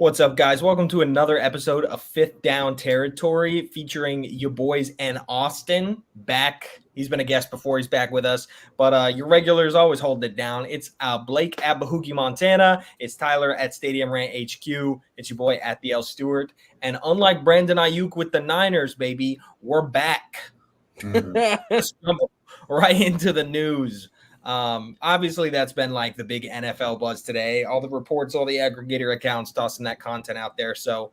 What's up, guys? Welcome to another episode of Fifth Down Territory featuring your boys and Austin back. He's been a guest before. He's back with us. But your regulars always hold it down. It's Blake at Bahookie, Montana. It's Tyler at Stadium Rant HQ. It's your boy at the L Stewart. And unlike Brandon Aiyuk with the Niners, baby, we're back. Right into the news. Obviously that's been like the big NFL buzz today. All the reports, all the aggregator accounts tossing that content out there. So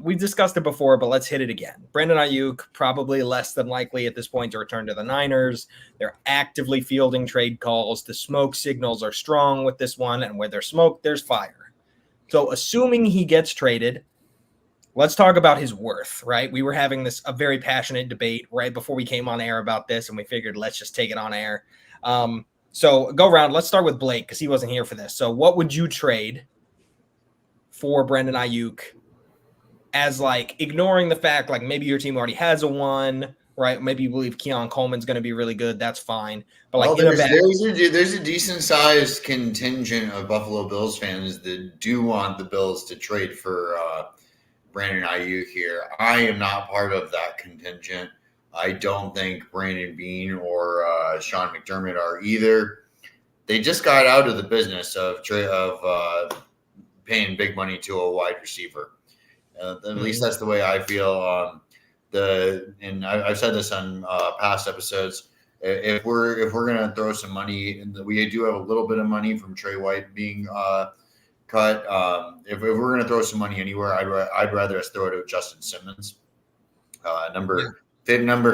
we've discussed it before, but let's hit it again. Brandon Aiyuk probably less than likely at this point to return to the Niners. They're actively fielding trade calls. The smoke signals are strong with this one, and where there's smoke, there's fire. So assuming he gets traded, let's talk about his worth, right? We were having a very passionate debate right before we came on air about this, and we figured let's just take it on air. So go around. Let's start with Blake because he wasn't here for this. So what would you trade for Brandon Aiyuk as like ignoring the fact like maybe your team already has a one, right? Maybe you believe Keon Coleman's going to be really good. That's fine. But like there's a decent sized contingent of Buffalo Bills fans that do want the Bills to trade for Brandon Aiyuk here. I am not part of that contingent. I don't think Brandon Beane or Sean McDermott are either. They just got out of the business of paying big money to a wide receiver. At least that's the way I feel. And I've said this on past episodes. If we're gonna throw some money, we do have a little bit of money from Trey White being cut. If we're gonna throw some money anywhere, I'd rather us throw it at Justin Simmons, number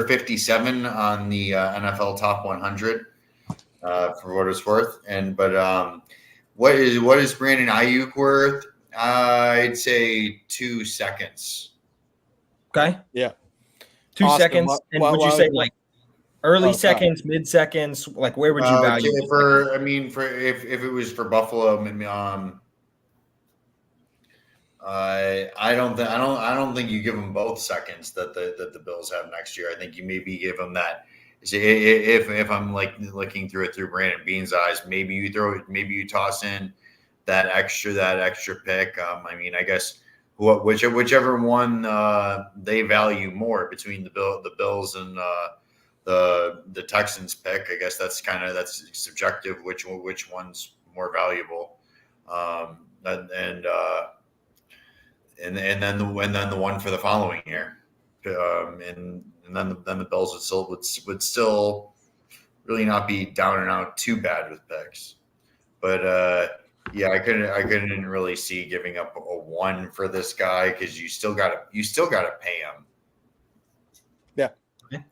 57 on the NFL Top 100 for what it's worth. But what is Brandon Aiyuk worth? I'd say 2 seconds. Okay. Yeah. 2 seconds. And would you say like early seconds, mid seconds? Like where would you value? If it was for Buffalo, I don't think you give them both seconds that the Bills have next year. I think you maybe give them that. If I'm like looking through it through Brandon Beane's eyes, maybe you toss in that extra pick. I guess whichever one they value more between the Bills and the Texans pick. I guess that's subjective. Which one's more valuable? And then the one for the following year, and then the Bills would still really not be down and out too bad with picks, but I couldn't really see giving up a one for this guy because you still gotta pay him. Yeah. Okay.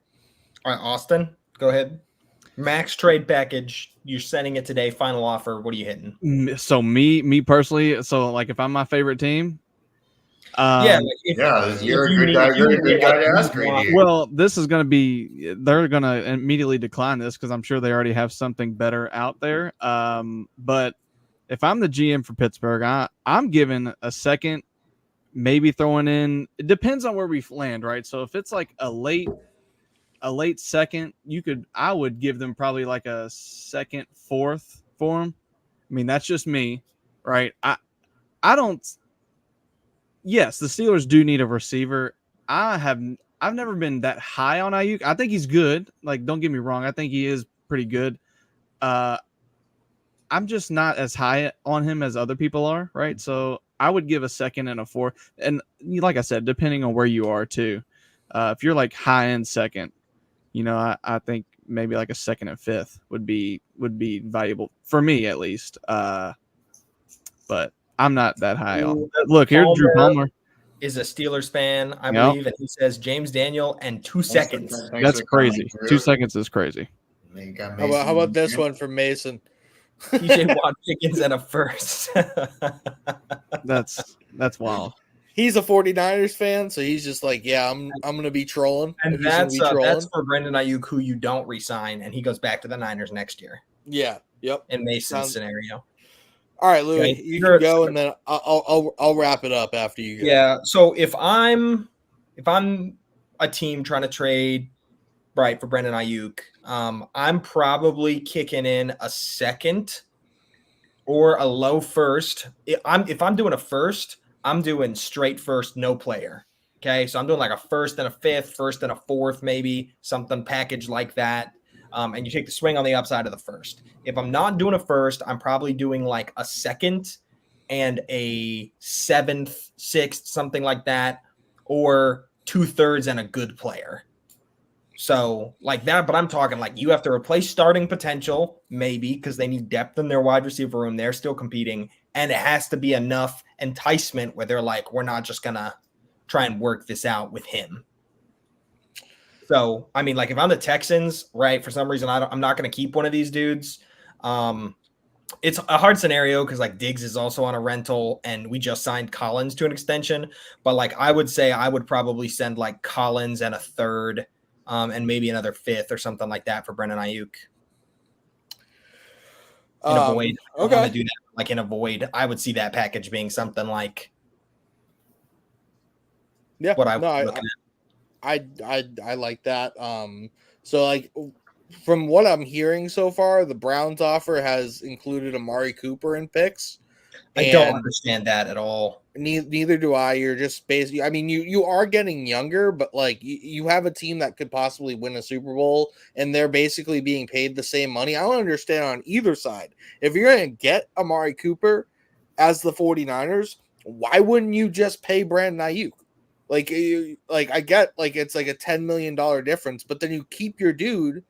All right, Austin, go ahead. Max trade package. You're sending it today. Final offer. What are you hitting? So me personally. So like if I'm my favorite team. You're a good guy. You're a good guy to ask right here. Well, this is going to be. They're going to immediately decline this because I'm sure they already have something better out there. But if I'm the GM for Pittsburgh, I'm giving a second, maybe throwing in. It depends on where we land, right? So if it's like a late second, I would give them probably like a second, fourth for them. I mean, that's just me, right? I don't. Yes, the Steelers do need a receiver. I've never been that high on Aiyuk. I think he's good. Like, don't get me wrong. I think he is pretty good. I'm just not as high on him as other people are, right? So I would give a second and a fourth. And like I said, depending on where you are too. If you're like high end second, I think maybe like a second and fifth would be valuable for me at least. But I'm not that high on. Look, here's Drew Palmer. Is a Steelers fan, I believe, and he says James Daniel and 2 seconds. That's crazy. 2 seconds is crazy. How about this one from Mason? TJ Watt Pickens and a first. That's wild. He's a 49ers fan, so he's just like, yeah, I'm going to be trolling. And that's for Brandon Aiyuk, who you don't re-sign, and he goes back to the Niners next year. Yeah. Yep. In Mason's scenario. All right, Louie, you can go, and then I'll wrap it up after you go. Yeah. So if I'm a team trying to trade right for Brandon Aiyuk, I'm probably kicking in a second or a low first. If I'm doing a first, I'm doing straight first, no player. Okay, so I'm doing like a first and a fifth, first and a fourth, maybe something packaged like that. And you take the swing on the upside of the first. If I'm not doing a first, I'm probably doing like a second and a seventh, sixth, something like that, or 2/3 and a good player. So like that, but I'm talking like you have to replace starting potential, maybe because they need depth in their wide receiver room. They're still competing, and it has to be enough enticement where they're like, we're not just gonna try and work this out with him. So, I mean, like if I'm the Texans, right, for some reason I'm not going to keep one of these dudes. It's a hard scenario because like Diggs is also on a rental and we just signed Collins to an extension. But like I would say I would probably send like Collins and a third and maybe another fifth or something like that for Brendan Aiyuk. In a void. I'm going to do that like in a void. I would see that package being something like what I was looking at. I like that. So like from what I'm hearing so far, the Browns offer has included Amari Cooper in picks. I don't understand that at all. Neither do I. You're just basically, I mean, you are getting younger, but like you have a team that could possibly win a Super Bowl and they're basically being paid the same money. I don't understand on either side. If you're going to get Amari Cooper as the 49ers, why wouldn't you just pay Brandon Aiyuk? Like I get like it's like a $10 million difference, but then you keep your dude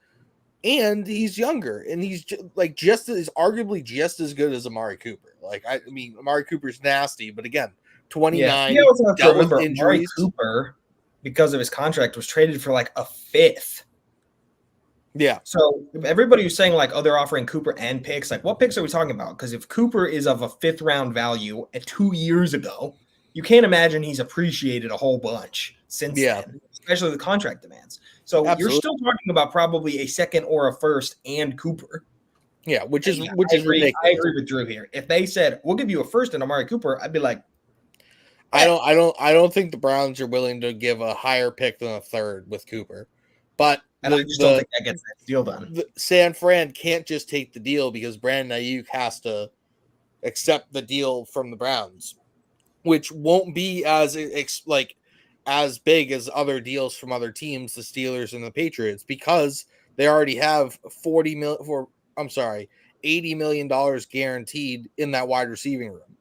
and he's younger and he's arguably just as good as Amari Cooper. Like, I mean, Amari Cooper's nasty, but again, 29. You also have to remember Amari Cooper, because of his contract, was traded for like a fifth. Yeah. So everybody was saying like, oh, they're offering Cooper and picks. Like, what picks are we talking about? Because if Cooper is of a fifth round value at 2 years ago, you can't imagine he's appreciated a whole bunch since then, especially the contract demands. So You're still talking about probably a second or a first and Cooper. Yeah, which is ridiculous. I agree with Drew here. If they said we'll give you a first and Amari Cooper, I'd be like, I don't think the Browns are willing to give a higher pick than a third with Cooper. But I just don't think that gets that deal done. San Fran can't just take the deal because Brandon Aiyuk has to accept the deal from the Browns, which won't be as big as other deals from other teams, the Steelers and the Patriots, because they already have $80 million guaranteed in that wide receiving room.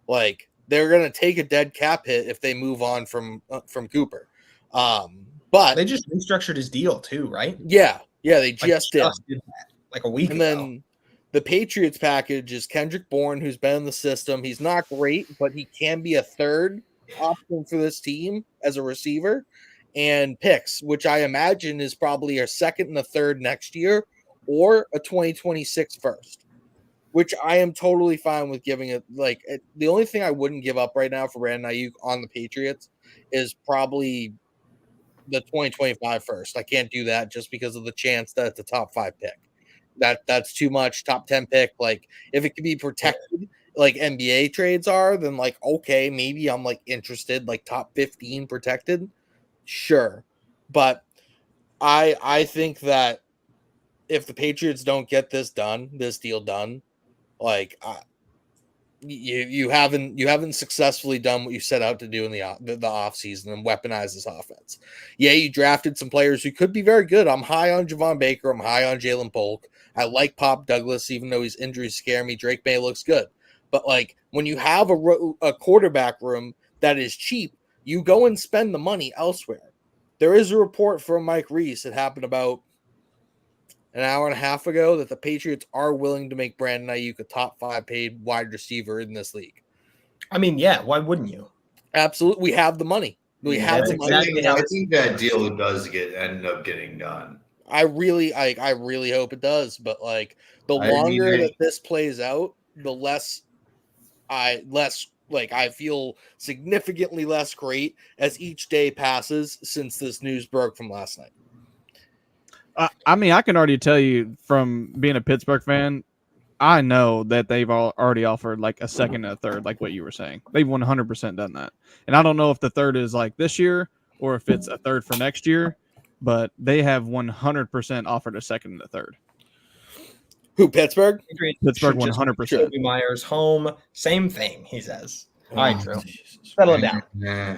Like, they're going to take a dead cap hit if they move on from Cooper. But they just restructured his deal too, right? Yeah, they just did that like a week ago. And then the Patriots package is Kendrick Bourne, who's been in the system. He's not great, but he can be a third option for this team as a receiver, and picks, which I imagine is probably a second and a third next year or a 2026 first, which I am totally fine with giving it. Like, the only thing I wouldn't give up right now for Brandon Aiyuk on the Patriots is probably the 2025 first. I can't do that just because of the chance that it's a top 5 pick. That's too much. Top 10 pick. Like, if it could be protected like NBA trades are, then like, okay, maybe I'm like interested, like top 15 protected. Sure. But I think that if the Patriots don't get this deal done, like you haven't successfully done what you set out to do in the off season and weaponize this offense. Yeah, you drafted some players who could be very good. I'm high on Javon Baker. I'm high on Jalen Polk. I like Pop Douglas, even though his injuries scare me. Drake May looks good. But like, when you have a quarterback room that is cheap, you go and spend the money elsewhere. There is a report from Mike Reese that happened about an hour and a half ago that the Patriots are willing to make Brandon Aiyuk a top 5 paid wide receiver in this league. I mean, yeah, why wouldn't you? Absolutely. We have the money. We have the money. Exactly. I think that deal does end up getting done. I really hope it does. But like, the longer that this plays out, the less I feel significantly less great as each day passes since this news broke from last night. I mean, I can already tell you from being a Pittsburgh fan, I know that they've already offered like a second and a third, like what you were saying. They've 100% done that. And I don't know if the third is like this year or if it's a third for next year, but they have 100% offered a second and a third. Who, Pittsburgh? Pittsburgh 100%. Myers home, same thing, he says. All right, Drew. Jesus. Settle it down. Nah.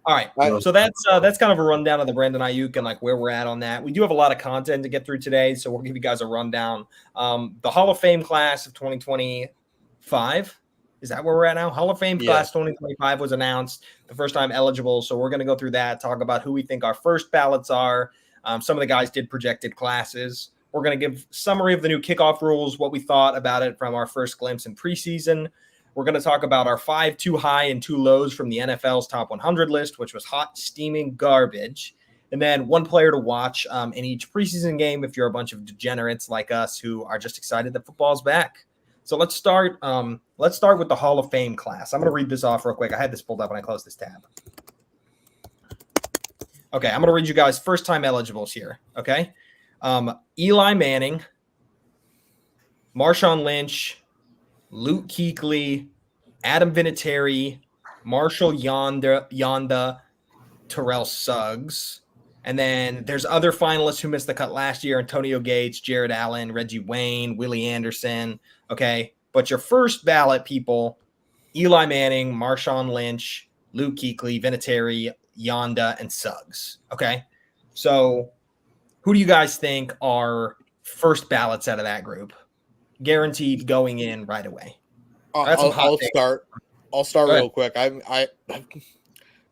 All right, so that's kind of a rundown of the Brandon Aiyuk and like where we're at on that. We do have a lot of content to get through today, so we'll give you guys a rundown. The Hall of Fame class of 2025, is that where we're at now? Hall of Fame class 2025 was announced, the first time eligible. So we're going to go through that, talk about who we think our first ballots are. Some of the guys did projected classes. We're going to give summary of the new kickoff rules, what we thought about it from our first glimpse in preseason. We're going to talk about our 5 too high and too lows from the NFL's top 100 list, which was hot, steaming garbage. And then one player to watch in each preseason game if you're a bunch of degenerates like us who are just excited that football's back. So let's start with the Hall of Fame class. I'm going to read this off real quick. I had this pulled up when I closed this tab. Okay, I'm going to read you guys first-time eligibles here, okay? Eli Manning, Marshawn Lynch, Luke Kuechly, Adam Vinatieri, Marshall Yonda, Terrell Suggs. And then there's other finalists who missed the cut last year: Antonio Gates, Jared Allen, Reggie Wayne, Willie Anderson. Okay, but your first ballot people: Eli Manning, Marshawn Lynch, Luke Kuechly, Vinatieri, Yonda, and Suggs. Okay, so who do you guys think are first ballots out of that group? Guaranteed going in right away. I'll start real quick. I'm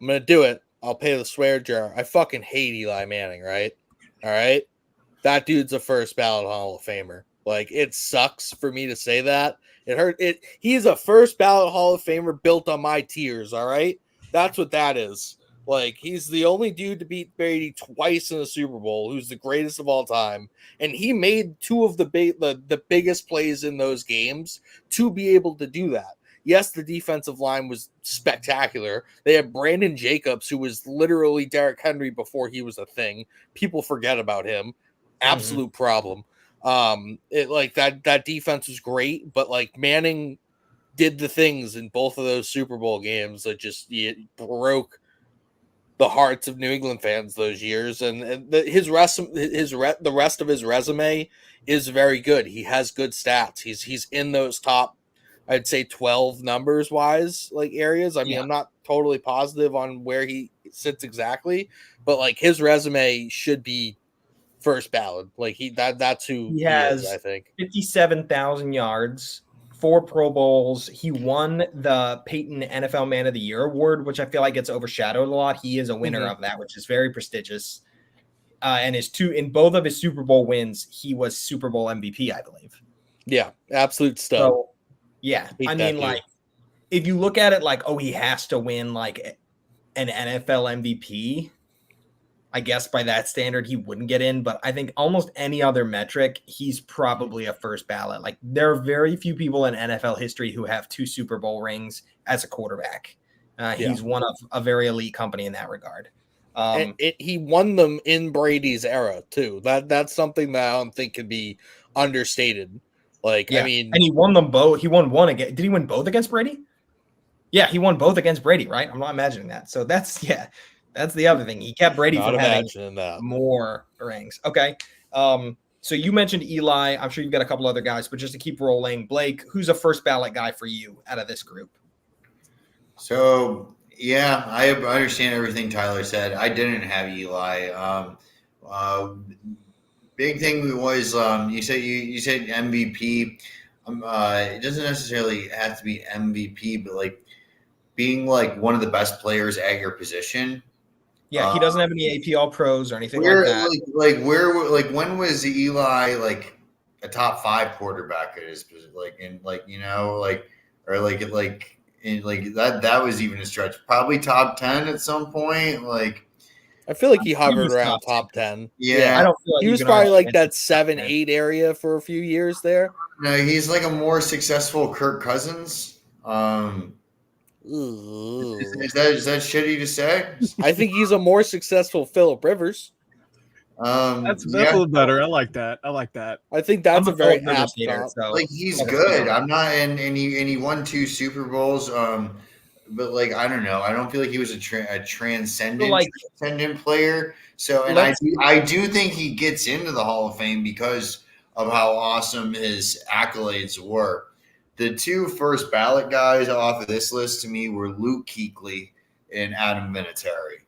gonna do it. I'll pay the swear jar. I fucking hate Eli Manning, right? All right. That dude's a first ballot Hall of Famer. Like, it sucks for me to say that. It hurt. He's a first ballot Hall of Famer built on my tears. All right. That's what that is. Like, he's the only dude to beat Brady twice in the Super Bowl, who's the greatest of all time. And he made two of the biggest plays in those games to be able to do that. Yes, the defensive line was spectacular. They had Brandon Jacobs, who was literally Derrick Henry before he was a thing. People forget about him. Absolute problem. That defense was great, but like Manning did the things in both of those Super Bowl games that just broke the hearts of New England fans those years, and the rest of his resume is very good. He has good stats. He's in those top, I'd say 12 numbers wise, like areas. I mean, I'm not totally positive on where he sits exactly, but like his resume should be first ballot. Like that's who he has. Is, I think 57,000 yards. 4 Pro Bowls. He won the Peyton NFL Man of the Year award, which I feel like gets overshadowed a lot. He is a winner of that, which is very prestigious. And in both of his Super Bowl wins, he was Super Bowl MVP, I believe. Yeah, absolute stud. So, yeah, I mean, like, if you look at it like, oh, he has to win like an NFL MVP, I guess by that standard, he wouldn't get in. But I think almost any other metric, he's probably a first ballot. Like, there are very few people in NFL history who have 2 Super Bowl rings as a quarterback. He's one of a very elite company in that regard. He won them in Brady's era too. That's something that I don't think could be understated. Like, I mean, and he won them both. He won one again. Did he win both against Brady? Yeah, he won both against Brady, right? I'm not imagining that. So that's the other thing. He kept Brady from having more rings. Okay. So you mentioned Eli. I'm sure you've got a couple other guys, but just to keep rolling, Blake, who's a first ballot guy for you out of this group? So, yeah, I understand everything Tyler said. I didn't have Eli. Big thing was you said MVP. It doesn't necessarily have to be MVP, but like being like one of the best players at your position. Yeah, he doesn't have any APL pros or anything like that. When was Eli like a top 5 quarterback at his position? That was even a stretch. Probably top 10 at some point. Like, I feel like he hovered around top 10. Yeah, I don't feel like he was probably like that 7-8 area for a few years there. No, he's like a more successful Kirk Cousins. Is that shitty to say? I think he's a more successful Phillip Rivers. That's a little better. I like that. I think that's a very apt so. Like, he's good. I'm not, and he won 2 Super Bowls. But like, I don't know. I don't feel like he was a transcendent player. So, and I do think he gets into the Hall of Fame because of how awesome his accolades were. The two first ballot guys off of this list to me were Luke Kuechly and Adam Vinatieri.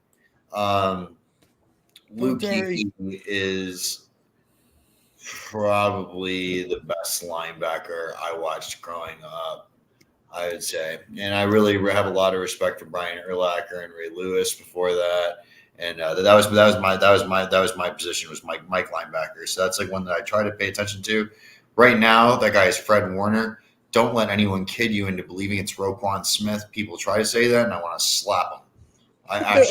Luke Kuechly is probably the best linebacker I watched growing up, I would say. And I really have a lot of respect for Brian Urlacher and Ray Lewis before that. And that was my position was Mike linebacker. So that's like one that I try to pay attention to. Right now, that guy is Fred Warner. Don't let anyone kid you into believing it's Roquan Smith. People try to say that, and I want to slap them. I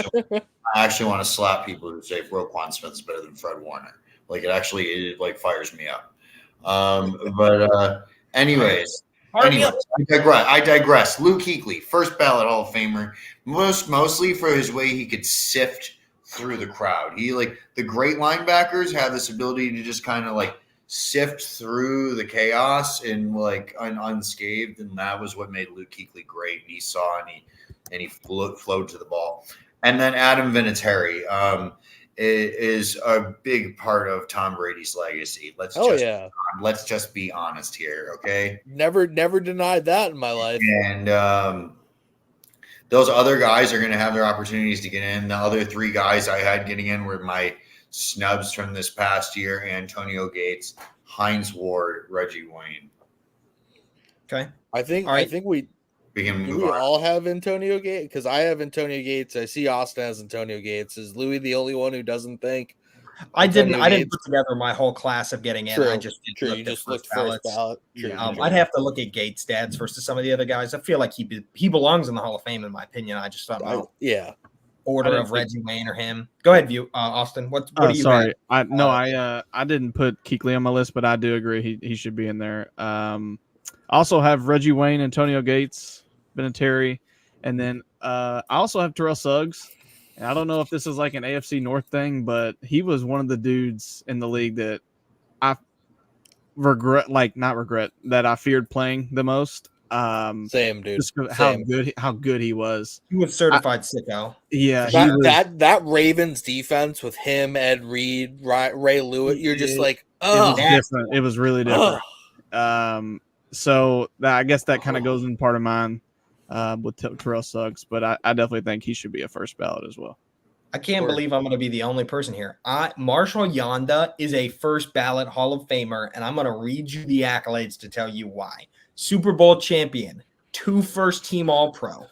actually want to slap people who say Roquan Smith is better than Fred Warner. Like it like fires me up. Anyways, I digress. Luke Kuechly, first ballot Hall of Famer, mostly for his way he could sift through the crowd. He like the great linebackers have this ability to just kind of like sift through the chaos and like unscathed, and that was what made Luke Kuechly great. And he saw and he flowed to the ball. And then Adam Vinatieri is a big part of Tom Brady's legacy. Let's just be honest here, okay? Never denied that in my life. And those other guys are going to have their opportunities to get in. The other three guys I had getting in were my snubs from this past year: Antonio Gates, Hines Ward, Reggie Wayne. Okay. I think we all have Antonio Gates? Because I have Antonio Gates. I see Austin has Antonio Gates. Is Louie the only one who doesn't think? I didn't put together my whole class of getting in. True. I just True. You just looked first ballot. I'd have to look at Gates' stats versus some of the other guys. I feel like he belongs in the Hall of Fame in my opinion. I just thought about order of Reggie Wayne or him. Go ahead, Austin. What do you? Sorry, I didn't put Kuechly on my list, but I do agree he should be in there. I also have Reggie Wayne, Antonio Gates, Vinatieri, and then I also have Terrell Suggs. And I don't know if this is like an AFC North thing, but he was one of the dudes in the league that I that I feared playing the most. Same, dude. How good he was. He was certified sicko. Yeah, that Ravens defense with him, Ed Reed, Ray Lewis. You're just like, oh, it was different. It was really different. So I guess that kind of goes in part of mine. With Terrell Suggs, but I definitely think he should be a first ballot as well. I can't believe I'm going to be the only person here. Marshall Yanda is a first ballot Hall of Famer, and I'm going to read you the accolades to tell you why. Super Bowl champion, 2 first-team All-Pro,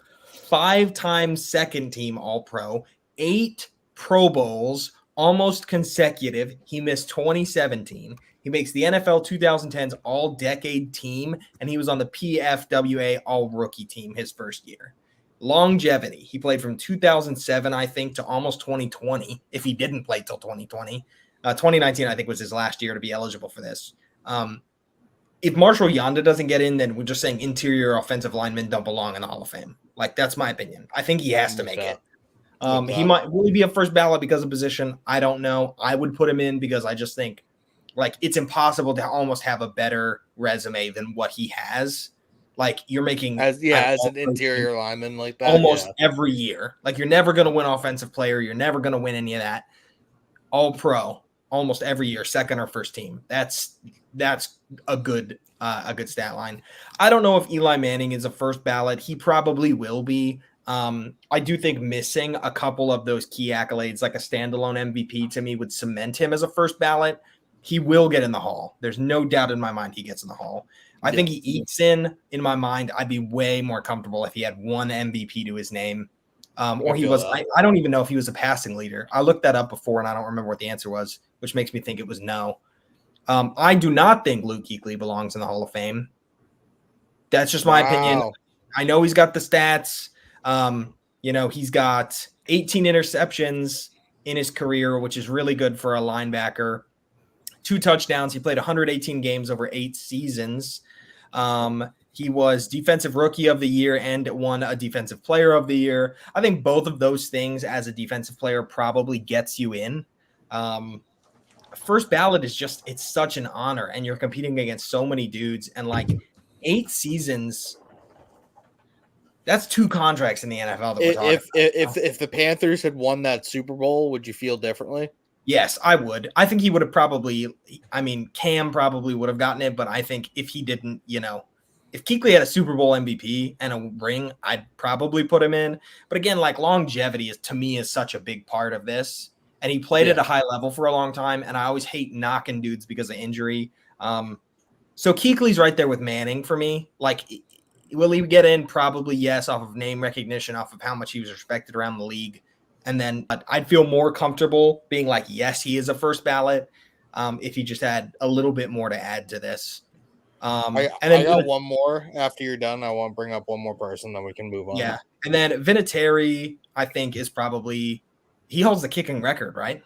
5-time second-team All-Pro, 8 Pro Bowls, almost consecutive. He missed 2017. He makes the NFL 2010's All-Decade Team, and he was on the PFWA All-Rookie Team his first year. Longevity. He played from 2007, I think, to almost 2020, if he didn't play till 2020. 2019, I think, was his last year to be eligible for this. If Marshall Yanda doesn't get in, then we're just saying interior offensive linemen don't belong in the Hall of Fame. Like, that's my opinion. I think he has to make it. He might really be a first ballot because of position. I don't know. I would put him in because I just think like it's impossible to almost have a better resume than what he has. Like you're making as an interior lineman like that almost every year. Like you're never going to win offensive player. You're never going to win any of that. All pro almost every year, second or first team. That's a good stat line. I don't know if Eli Manning is a first ballot. He probably will be. I do think missing a couple of those key accolades, like a standalone MVP, to me would cement him as a first ballot. He will get in the Hall. There's no doubt in my mind he gets in the Hall. I think he eats in my mind. I'd be way more comfortable if he had one MVP to his name. Or he was, I don't even know if he was a passing leader. I looked that up before and I don't remember what the answer was, which makes me think it was no. I do not think Luke Kuechly belongs in the Hall of Fame. That's just my opinion. I know he's got the stats. He's got 18 interceptions in his career, which is really good for a linebacker. 2 touchdowns. He played 118 games over 8 seasons. He was Defensive Rookie of the Year and won a Defensive Player of the Year. I think both of those things as a defensive player probably gets you in. First ballot is just, it's such an honor, and you're competing against so many dudes, and like 8 seasons, that's 2 contracts in the NFL that we're talking about. If the Panthers had won that Super Bowl, would you feel differently? Yes, I would. I think he would have Cam probably would have gotten it, but I think if he didn't, if Kuechly had a Super Bowl MVP and a ring, I'd probably put him in. But again, like longevity is to me is such a big part of this. And he played at a high level for a long time. And I always hate knocking dudes because of injury. So Kuechly's right there with Manning for me. Like, will he get in? Probably yes, off of name recognition, off of how much he was respected around the league. And then I'd feel more comfortable being like, yes, he is a first ballot if he just had a little bit more to add to this. I got one more after you're done. I want to bring up one more person, then we can move on. Yeah. And then Vinatieri, I think, is probably – he holds the kicking record, right?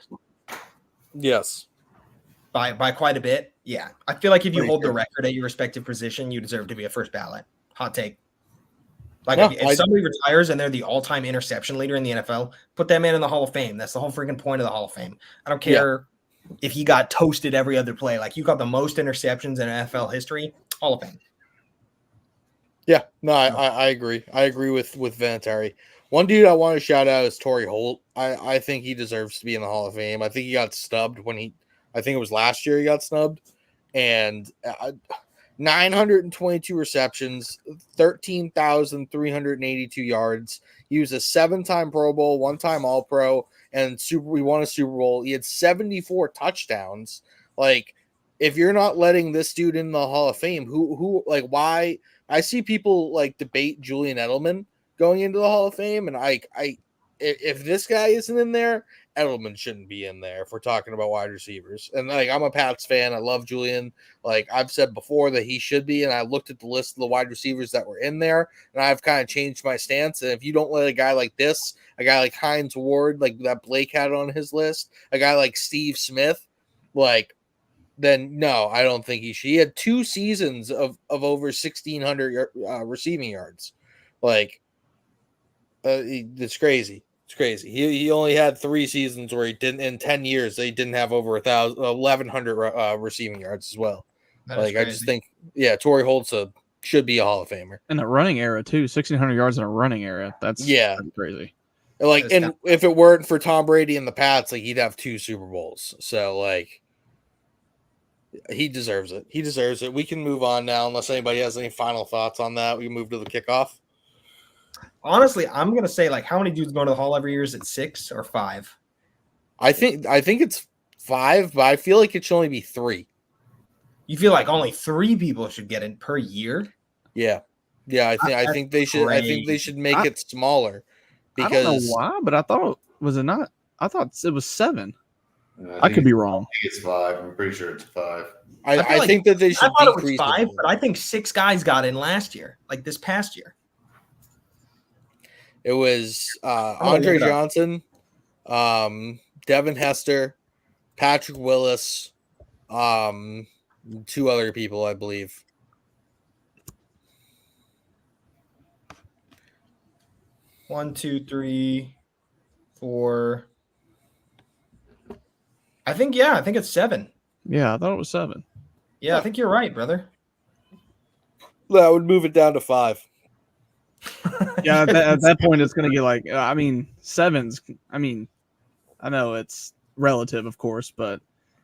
Yes. By quite a bit. Yeah. I feel like if you hold the record at your respective position, you deserve to be a first ballot. Hot take. Like, if somebody retires and they're the all-time interception leader in the NFL, put that man in the Hall of Fame. That's the whole freaking point of the Hall of Fame. I don't care if he got toasted every other play. Like, you got the most interceptions in NFL history, Hall of Fame. Yeah, no, I agree. I agree with Vinatieri. One dude I want to shout out is Torrey Holt. I think he deserves to be in the Hall of Fame. I think he got snubbed I think it was last year he got snubbed. And 922 receptions, 13,382 yards. He was a 7-time Pro Bowl, 1-time All-Pro, and we won a Super Bowl. He had 74 touchdowns. Like, if you're not letting this dude in the Hall of Fame, who like, why? I see people like debate Julian Edelman going into the Hall of Fame, and if this guy isn't in there, Edelman shouldn't be in there if we're talking about wide receivers. And like, I'm a Pats fan. I love Julian. Like I've said before that he should be. And I looked at the list of the wide receivers that were in there, and I've kind of changed my stance. And if you don't let a guy like this, a guy like Hines Ward, like that Blake had on his list, a guy like Steve Smith, like, then no, I don't think he should. He had 2 seasons of over 1,600 receiving yards. Like, it's crazy. It's crazy. He only had 3 seasons where he didn't, in 10 years, they didn't have over 1,100 receiving yards as well. Like, I just think, Torrey Holt should be a Hall of Famer. In the running era, too. 1,600 yards in a running era. That's crazy. Like, and if it weren't for Tom Brady and the Pats, like, he'd have 2 Super Bowls. So, like, he deserves it. He deserves it. We can move on now, unless anybody has any final thoughts on that. We can move to the kickoff. Honestly, I'm gonna say, like, how many dudes go to the Hall every year? Is it 6 or 5? I think it's 5, but I feel like it should only be 3. You feel like only 3 people should get in per year? Yeah. I think they should. I think they should make it smaller. Because I don't know why, but I thought I thought it was 7. I could be wrong. I think it's 5. I'm pretty sure it's 5. I think that they should. I thought it was 5, but I think 6 guys got in last year, like this past year. It was Andre Johnson, Devin Hester, Patrick Willis, 2 other people, I believe. One, 2, 3, 4. I think it's 7. Yeah, I thought it was 7. Yeah, I think you're right, brother. That would move it down to 5. Yeah, at that point, it's going to get like, 7's. I mean, I know it's relative, of course, but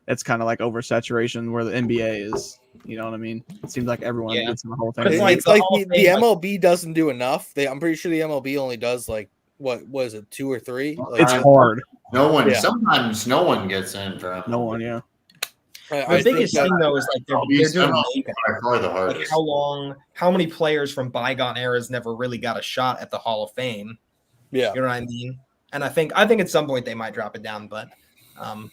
it's kind of like oversaturation where the NBA is. You know what I mean? It seems like everyone gets in the whole thing. It's like the MLB doesn't do enough. I'm pretty sure the MLB only does like, what was it, 2 or 3? Like, it's hard. No one. Yeah. Sometimes no one gets in for MLB. No one. Yeah. The biggest thing though is like they're doing like how many players from bygone eras never really got a shot at the Hall of Fame. Yeah, you know what I mean. And I think at some point they might drop it down, but all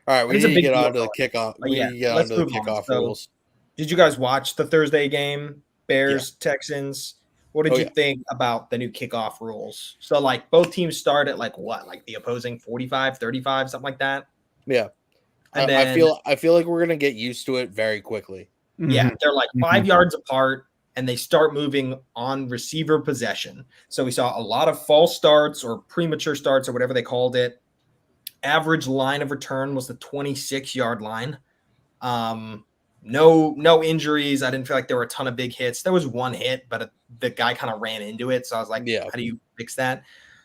right, we need to get on to the kickoff. Let's move on. rules. Did you guys watch the Thursday game, Bears Texans? What did you think about the new kickoff rules? So like both teams start at like what, like the opposing 45, 35, something like that. Yeah. And then, I feel like we're gonna get used to it very quickly. Yeah, they're like 5 yards apart, and they start moving on receiver possession. So we saw a lot of false starts or premature starts or whatever they called it. Average line of return was the 26-yard line. No injuries. I didn't feel like there were a ton of big hits. There was one hit, but the guy kind of ran into it. So I was like, how do you fix that?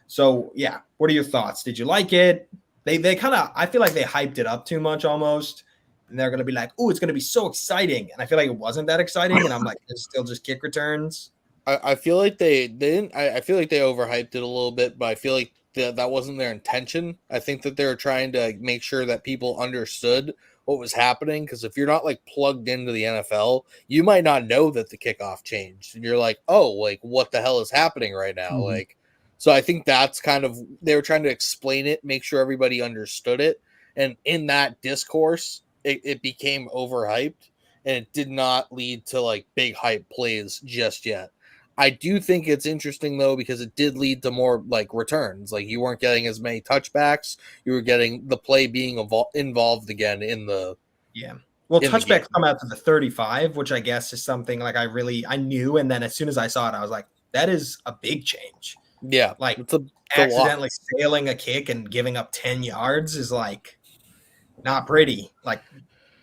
So yeah, what are your thoughts? Did you like it? They kind of, I feel like they hyped it up too much almost. and they're going to be like, oh, it's going to be so exciting. And I feel like it wasn't that exciting. And I'm like, it's still just kick returns. I feel like they didn't. I feel like they overhyped it a little bit, but I feel like that wasn't their intention. I think that they were trying to make sure that people understood what was happening. Because if you're not like plugged into the NFL, you might not know that the kickoff changed, and you're like, oh, like what the hell is happening right now? Mhm. Like, so I think that's kind of they were trying to explain it, make sure everybody understood it, and in that discourse, it became overhyped, and it did not lead to like big hype plays just yet. I do think it's interesting though, because it did lead to more like returns. Like you weren't getting as many touchbacks. You were getting the play being involved again in the Well, in the touchbacks game. come out to the 35, which I guess is something like I knew. And then as soon as I saw it, I was like, that is a big change. Yeah, Like it's a lot. accidentally sailing a kick and giving up 10 yards is like not pretty. Like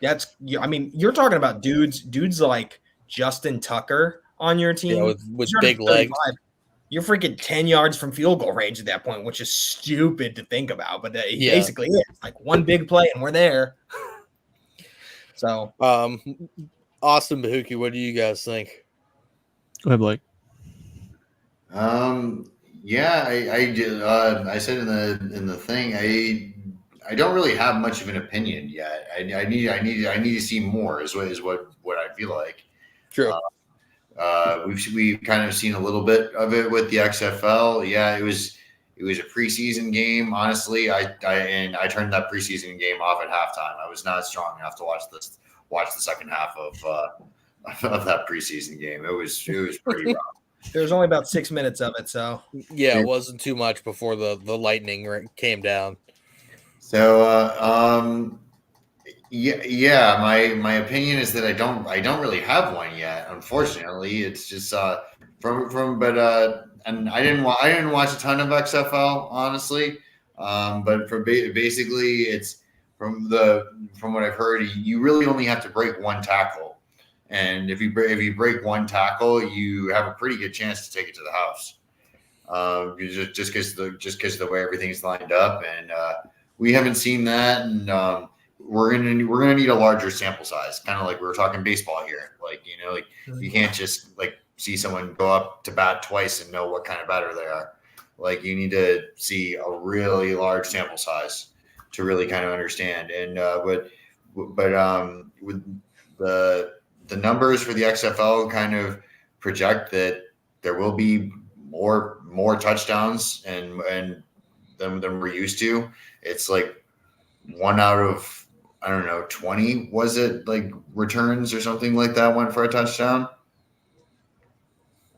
that's, I mean, you're talking about dudes like Justin Tucker on your team. You know, with You're big legs. You're freaking 10 yards from field goal range at that point, which is stupid to think about. But he Yeah. basically is like one big play and we're there. So, Austin Bahookie, what do you guys think? Go ahead, Blake. Yeah, I said in the thing, I don't really have much of an opinion yet. I need to see more is what I feel like. True. We've kind of seen a little bit of it with the XFL. Yeah, it was a preseason game. Honestly, I turned that preseason game off at halftime. I was not strong enough to watch the second half of that preseason game. It was pretty rough. there was only about 6 minutes of it. So, Yeah, it wasn't too much before the lightning came down. So yeah, my opinion is that I don't really have one yet. Unfortunately, it's just and I didn't watch a ton of XFL, honestly. But basically, it's from what I've heard, you really only have to break one tackle, and if you break one tackle, you have a pretty good chance to take it to the house. Just because the way everything's lined up, and we haven't seen that, and we're gonna need a larger sample size, kind of like we were talking baseball here. Like you can't just like see someone go up to bat twice and know what kind of batter they are. Like you need to see a really large sample size to really kind of understand. And but with the numbers for the XFL kind of project that there will be more touchdowns and than we're used to. It's like 1 out of, I don't know, 20, was it, like returns or something like that went for a touchdown?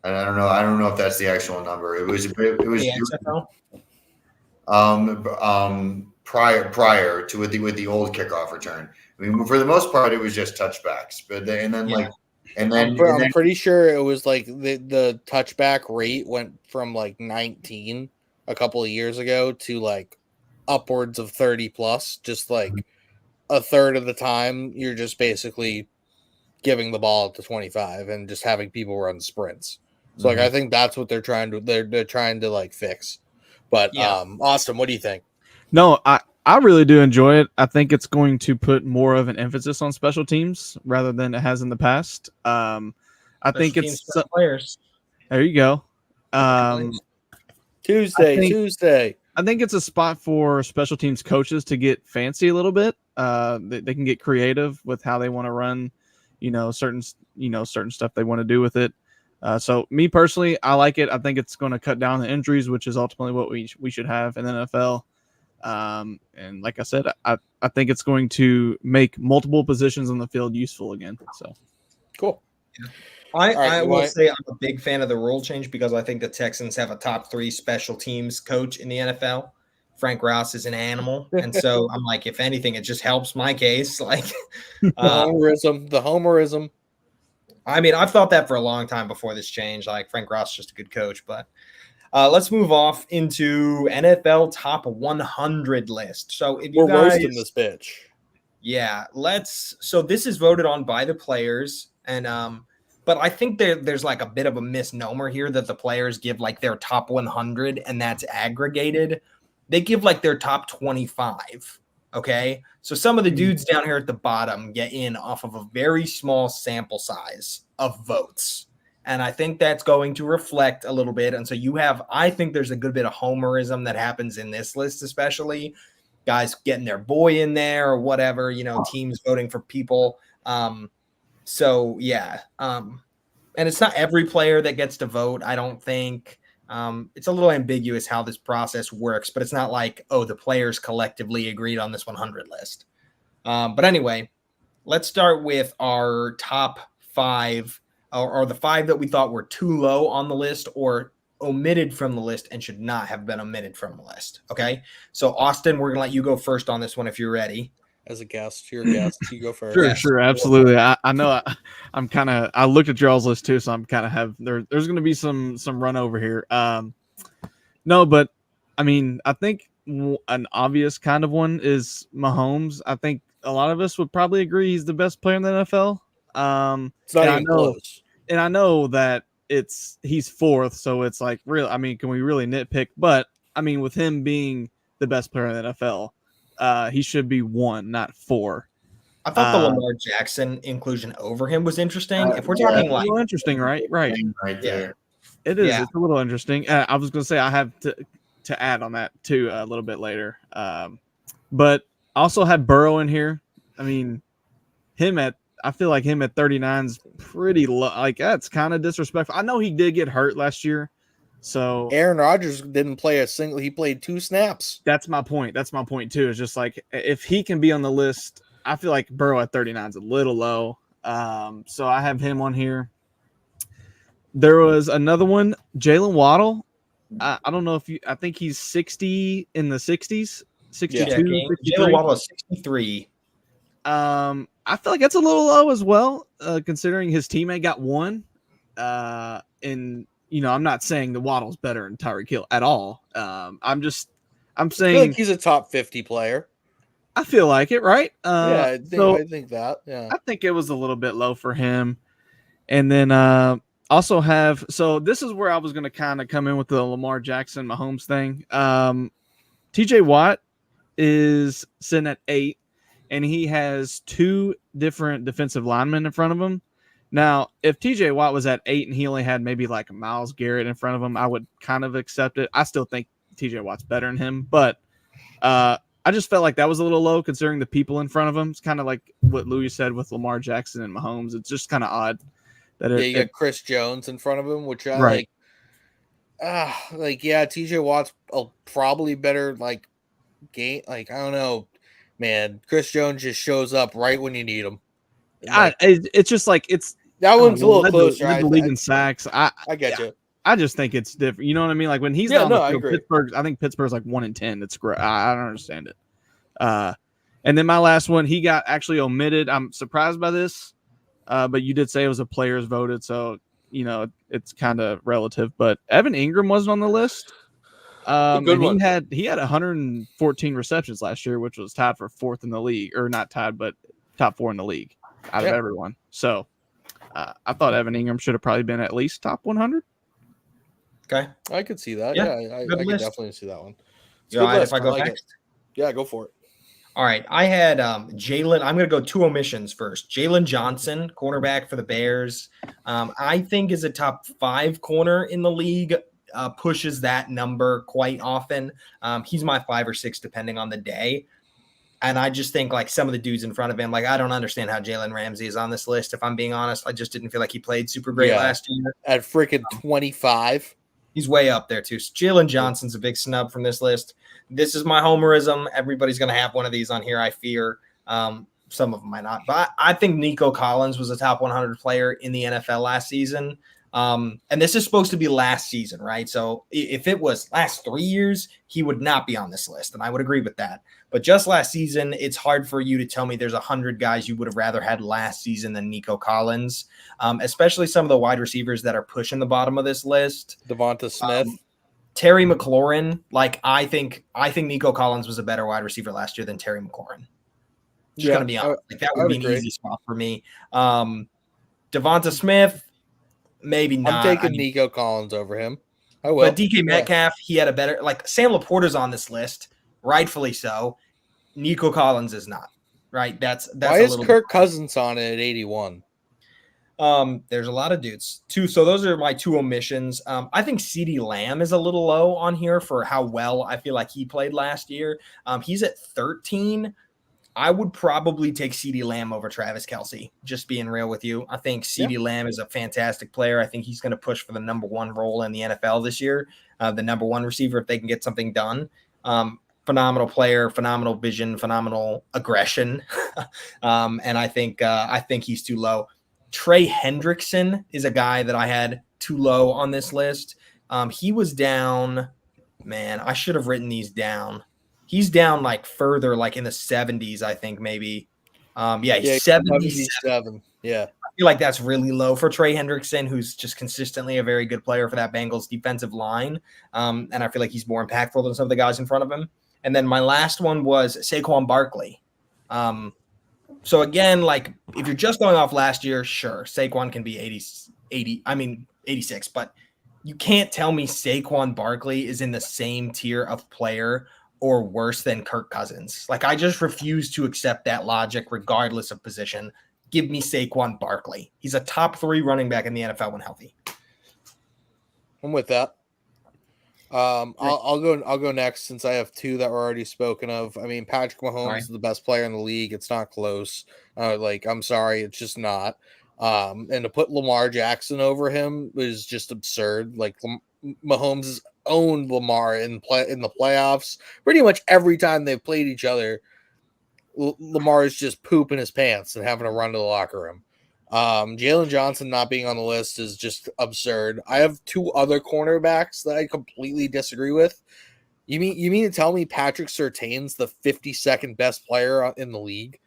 And I don't know if that's the actual number. It was the XFL? Prior to with the old kickoff return. I mean, for the most part, it was just touchbacks. But I'm pretty sure it was like the touchback rate went from like 19 a couple of years ago to like upwards of 30 plus. Just like a third of the time, you're just basically giving the ball at the 25 and just having people run sprints. So like I think that's what they're trying to like fix. But Austin, what do you think? No, I really do enjoy it. I think it's going to put more of an emphasis on special teams rather than it has in the past. I think it's players. There you go. Tuesday. I think it's a spot for special teams coaches to get fancy a little bit. They can get creative with how they want to run, certain stuff they want to do with it. So me personally, I like it. I think it's going to cut down the injuries, which is ultimately what we should have in the NFL. And like I said, I think it's going to make multiple positions on the field useful again. So cool. Yeah. I will say I'm a big fan of the rule change because I think the Texans have a top 3 special teams coach in the NFL. Frank Ross is an animal. And so I'm like, if anything, it just helps my case. Like the homerism. I mean, I've thought that for a long time before this change. Like Frank Ross is just a good coach, but let's move off into NFL top 100 list. So if you we're guys, roasting this bitch. Yeah, so this is voted on by the players, and but I think there's like a bit of a misnomer here that the players give like their top 100 and that's aggregated. They give like their top 25. Okay. So some of the dudes down here at the bottom get in off of a very small sample size of votes. And I think that's going to reflect a little bit. And so I think there's a good bit of homerism that happens in this list, especially guys getting their boy in there or whatever, teams voting for people. So yeah. And it's not every player that gets to vote, I don't think. It's a little ambiguous how this process works, but it's not like, the players collectively agreed on this 100 list. But anyway, let's start with our top 5 or the 5 that we thought were too low on the list or omitted from the list and should not have been omitted from the list. Okay. So Austin, we're going to let you go first on this one if you're ready. As a guest, you're a guest. You go first. Sure, absolutely. I know. I looked at y'all's list too, so I'm kind of there's going to be some run over here. No, but I mean, I think an obvious kind of one is Mahomes. I think a lot of us would probably agree he's the best player in the NFL. It's not even close. And I know that he's 4th, so it's like real. I mean, can we really nitpick? But I mean, with him being the best player in the NFL. He should be 1, not 4. I thought the Lamar Jackson inclusion over him was interesting. If we're talking a little interesting, right there. It is. Yeah. It's a little interesting. I was going to say I have to add on that too a little bit later. But I also have Burrow in here. I mean, I feel like him at 39 is pretty low. Like that's kind of disrespectful. I know he did get hurt last year. So Aaron Rodgers didn't play a single. He played 2 snaps. That's my point. That's my point too. It's just like if he can be on the list, I feel like Burrow at 39 is a little low. So I have him on here. There was another one, Jalen Waddle. I don't know I think he's 60 in the 60s, 62. Yeah, Jalen Waddle is 63. I feel like that's a little low as well, considering his teammate got 1. I'm not saying the Waddle's better than Tyreek Hill at all. I'm saying I feel like he's a top 50 player. I feel like it, right? I think that. Yeah, I think it was a little bit low for him. And then also have this is where I was going to kind of come in with the Lamar Jackson Mahomes thing. TJ Watt is sitting at 8, and he has 2 different defensive linemen in front of him. Now, if TJ Watt was at 8 and he only had maybe like Myles Garrett in front of him, I would kind of accept it. I still think TJ Watt's better than him, but I just felt like that was a little low considering the people in front of him. It's kind of like what Louie said with Lamar Jackson and Mahomes. It's just kind of odd that you got Chris Jones in front of him, which I right. TJ Watt's probably better game. I don't know, man. Chris Jones just shows up right when you need him. It's just like that one's a little closer. The league in sacks. I get you. I just think it's different. You know what I mean? Like when he's on the field, I think Pittsburgh's like 1 in 10. It's great. I don't understand it. And then my last one, he got actually omitted. I'm surprised by this, but you did say it was a players voted, so it's kind of relative. But Evan Ingram wasn't on the list. He had 114 receptions last year, which was tied for 4th in the league, or not tied, but top 4 in the league out of everyone. So I thought Evan Ingram should have probably been at least top 100. Okay, I could see that. Yeah, I could definitely see that one. If I go next, yeah, go for it. All right, I had Jalen. I'm going to go 2 omissions first. Jalen Johnson, cornerback for the Bears. I think is a top 5 corner in the league. Pushes that number quite often. He's my 5 or 6 depending on the day. And I just think like some of the dudes in front of him, like I don't understand how Jalen Ramsey is on this list. If I'm being honest, I just didn't feel like he played super great last year. At freaking 25. He's way up there too. So Jalen Johnson's a big snub from this list. This is my homerism. Everybody's going to have one of these on here, I fear. Some of them might not. But I think Nico Collins was a top 100 player in the NFL last season. And this is supposed to be last season, right? So if it was last 3 years, he would not be on this list. And I would agree with that. But just last season, it's hard for you to tell me there's 100 guys you would have rather had last season than Nico Collins, especially some of the wide receivers that are pushing the bottom of this list. Devonta Smith. Terry McLaurin. Like I think Nico Collins was a better wide receiver last year than Terry McLaurin. Just going to be honest. Like that would be an easy spot for me. Devonta Smith. Maybe not. I'm taking Nico Collins over him. I will. But DK Metcalf, he had a better – like Sam Laporta's on this list, rightfully so. Nico Collins is not, right? That's Why a is little Kirk Cousins on it at 81? There's a lot of dudes too. So those are my two omissions. I think CeeDee Lamb is a little low on here for how well I feel like he played last year. He's at 13. I would probably take CeeDee Lamb over Travis Kelce, just being real with you. I think CeeDee Lamb is a fantastic player. I think he's going to push for the number one role in the NFL this year, the number one receiver if they can get something done. Phenomenal player, phenomenal vision, phenomenal aggression. And I think he's too low. Trey Hendrickson is a guy that I had too low on this list. He was down, man, I should have written these down. He's down like further, like in the 70s, I think maybe. He's 77. Yeah. I feel like that's really low for Trey Hendrickson, who's just consistently a very good player for that Bengals defensive line. And I feel like he's more impactful than some of the guys in front of him. And then my last one was Saquon Barkley. So again, like if you're just going off last year, sure, Saquon can be 86, but you can't tell me Saquon Barkley is in the same tier of player or worse than Kirk Cousins. Like I just refuse to accept that logic regardless of position. Give me Saquon Barkley. He's a top 3 running back in the NFL when healthy. I'm with that. I'll go next since I have 2 that were already spoken of. I mean, Patrick Mahomes is the best player in the league. It's not close. I'm sorry, it's just not. And to put Lamar Jackson over him is just absurd. Like Mahomes has owned Lamar in the playoffs pretty much every time they've played each other. Lamar is just pooping his pants and having to run to the locker room. Jalen Johnson not being on the list is just absurd. I have 2 other cornerbacks that I completely disagree with. You mean to tell me Patrick Surtain's the 52nd best player in the league?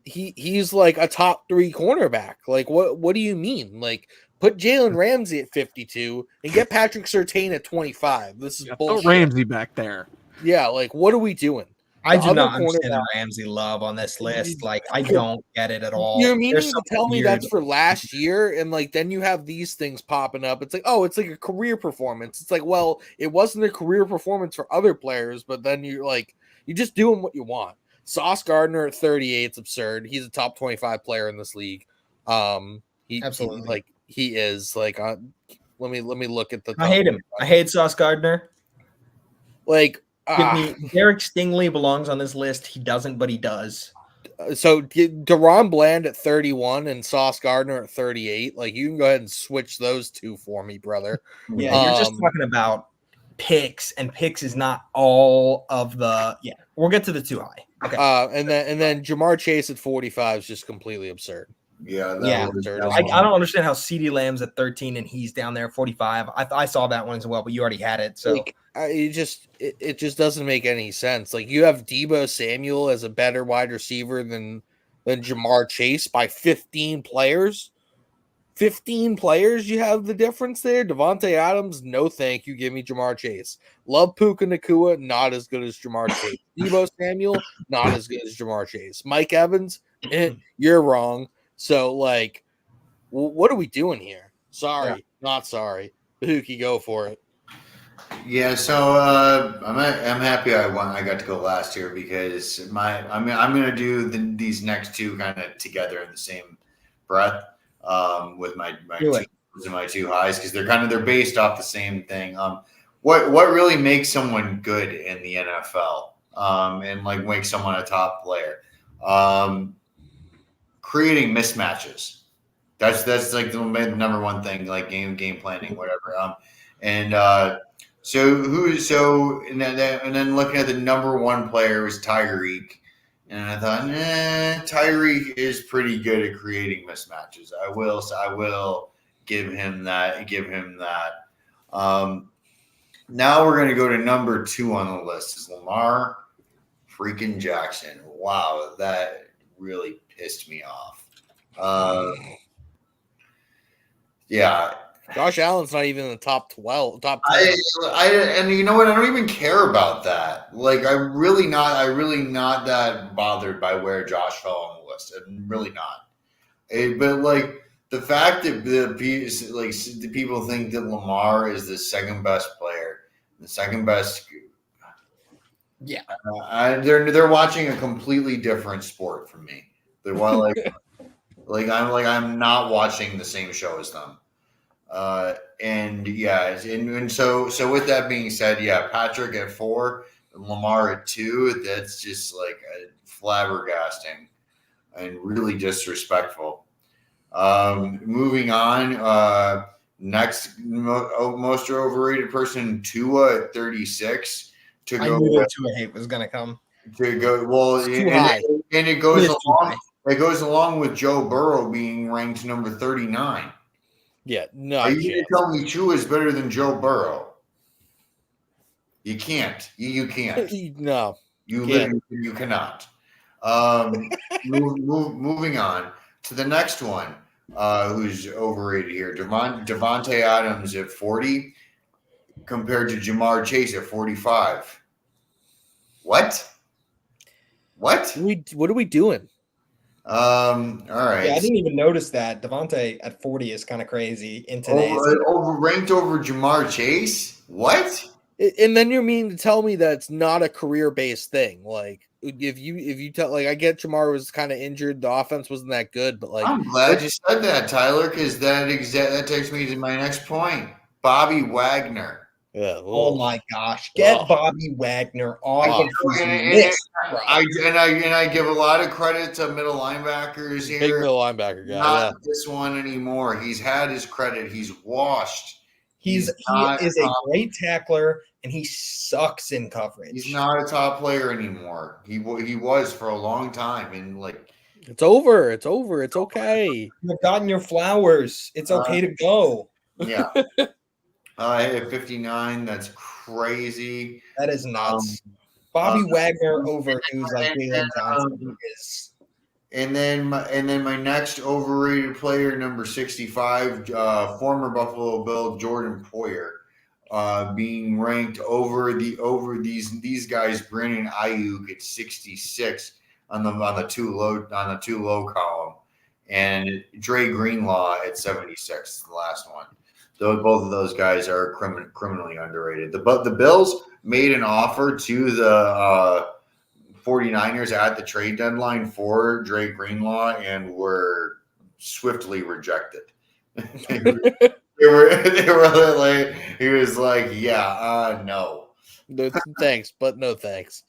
He's like a top 3 cornerback. Like what do you mean? Like put Jalen Ramsey at 52 and get Patrick Surtain at 25. This is bullshit. Put Ramsey back there. Yeah, like what are we doing? I do not understand the Ramsey love on this list. Like, I don't get it at all. You're meaning to tell me that's for last year, and like then you have these things popping up. It's like, oh, it's like a career performance. It's like, well, it wasn't a career performance for other players, but then you're just doing what you want. Sauce Gardner at 38 is absurd. He's a top 25 player in this league. Absolutely, he is like. Let me look at the. I hate him. I hate Sauce Gardner. Like. Derek Stingley belongs on this list. He doesn't, but he does. So DeRon Bland at 31 and Sauce Gardner at 38. Like you can go ahead and switch those 2 for me, brother. Yeah, you're just talking about picks, and picks is not all of the. Yeah, we'll get to the 2 high. Okay. And then Jamar Chase at 45 is just completely absurd. Yeah, I don't understand how CeeDee Lamb's at 13 and he's down there at 45. I saw that one as well, but you already had it. So it just doesn't make any sense. Like you have Deebo Samuel as a better wide receiver than Jamar Chase by 15 players. 15 players, you have the difference there. Devontae Adams, no thank you. Give me Jamar Chase. Love Puka Nacua, not as good as Jamar Chase. Deebo Samuel, not as good as Jamar Chase. Mike Evans, you're wrong. So, like, what are we doing here? Sorry, not sorry. Bahookie, go for it. Yeah, so I'm happy I got to go last year because I'm going to do these next 2 kind of together in the same breath with my 2 highs because they're based off the same thing. What really makes someone good in the NFL and like makes someone a top player? Creating mismatches. That's like the number one thing, like game planning, whatever. And then looking at the number 1 player was Tyreek, and I thought, Tyreek is pretty good at creating mismatches. I will give him that. Now we're gonna go to number 2 on the list is Lamar freaking Jackson. Wow, that really pissed me off. Yeah. Josh Allen's not even in the top 12, top 10. And you know what? I don't even care about that. Like, I'm really not that bothered by where Josh fell on the list. I'm really not. But like the fact that the people think that Lamar is the second best player, the second best. Yeah. They're watching a completely different sport from me. They're I'm not watching the same show as them. So with that being said, yeah, Patrick at 4, Lamar at 2. That's just like flabbergasting and really disrespectful. Moving on. Next, most overrated person, Tua at 36. I knew that Tua hate was gonna come. To go well, Too high. and it goes along. It goes along with Joe Burrow being ranked number 39. Yeah, no. Are you going to tell me Tua is better than Joe Burrow? You can't. You can't. No. You literally you cannot. Moving on to the next one. Who's overrated here? Devontae Adams at 40 compared to Jamar Chase at 45. What? What are we doing? All right. Yeah, I didn't even notice that. Devontae at 40 is kind of crazy in today's ranked over Jamar Chase. What? And then you mean to tell me that it's not a career-based thing? Like if you tell, like, I get Jamar was kind of injured, the offense wasn't that good, but like I'm glad you said that, Tyler, because that takes me to my next point. Bobby Wagner. Yeah, oh my gosh. Get Bobby Wagner off of his list. I give a lot of credit to middle linebackers here. Big middle linebacker guy. Not this one anymore. He's had his credit. He's washed. He is a great tackler, and he sucks in coverage. He's not a top player anymore. He was for a long time, and like it's over. It's over. It's okay. You've gotten your flowers. It's okay to go. Yeah. At 59, that's crazy. That is nuts. Bobby Wagner over dudes like Jalen Johnson is. And then my next overrated player, number 65, former Buffalo Bill Jordan Poyer, being ranked over these guys, Brandon Aiyuk at 66 on the too low column, and Dre Greenlaw at 76, the last one. Both of those guys are criminally underrated. The Bills made an offer to the 49ers at the trade deadline for Dre Greenlaw and were swiftly rejected. they were like, he was like, yeah, no. Thanks, but no thanks.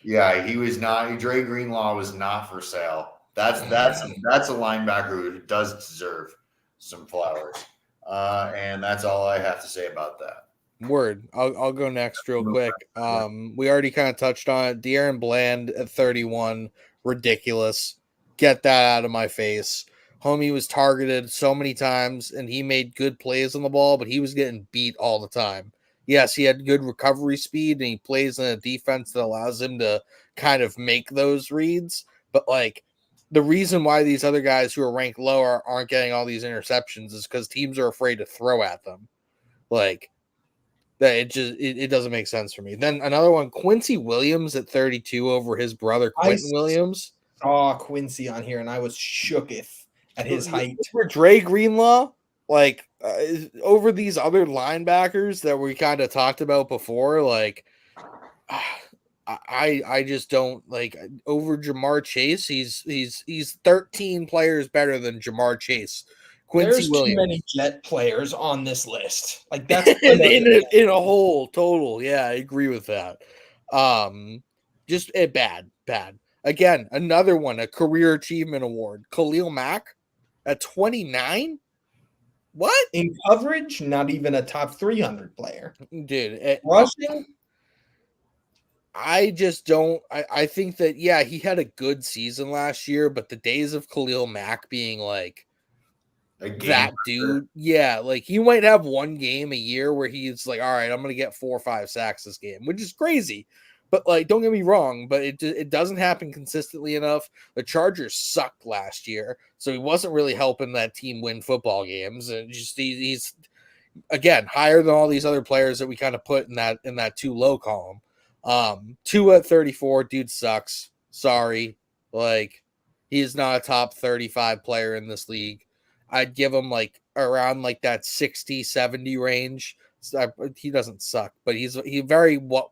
Yeah, he was not. Dre Greenlaw was not for sale. That's a linebacker who does deserve some flowers. And that's all I have to say about that. Word. I'll go next real quick. We already kind of touched on it. De'Aaron Bland at 31. Ridiculous. Get that out of my face. Homie was targeted so many times, and he made good plays on the ball, but he was getting beat all the time. Yes, he had good recovery speed, and he plays in a defense that allows him to kind of make those reads. But, like, the reason why these other guys who are ranked lower aren't getting all these interceptions is because teams are afraid to throw at them. Like, that it doesn't make sense for me. Then another one, Quincy Williams at 32 over his brother Quentin Williams. Saw Quincy on here, and I was shooketh at his height. For Dre Greenlaw, like over these other linebackers that we kind of talked about before, like I just don't like over Jamar Chase. He's 13 players better than Jamar Chase. There's too many Jet players on this list. Like that's in a whole total. Yeah, I agree with that. Just bad. Again, another one, a career achievement award. Khalil Mack at 29. What? In coverage, not even a top 300 player. Dude, rushing. I just don't. I think that, yeah, he had a good season last year, but the days of Khalil Mack being like that dude, yeah, like he might have one game a year where he's like, all right, I'm going to get 4 or 5 sacks this game, which is crazy. But like, don't get me wrong, but it doesn't happen consistently enough. The Chargers sucked last year, so he wasn't really helping that team win football games. And just he's again higher than all these other players that we kind of put in that too low column. 2 at 34, dude sucks. Sorry, like he is not a top 35 player in this league. I'd give him like around like that 60-70 range. He doesn't suck, but he very what.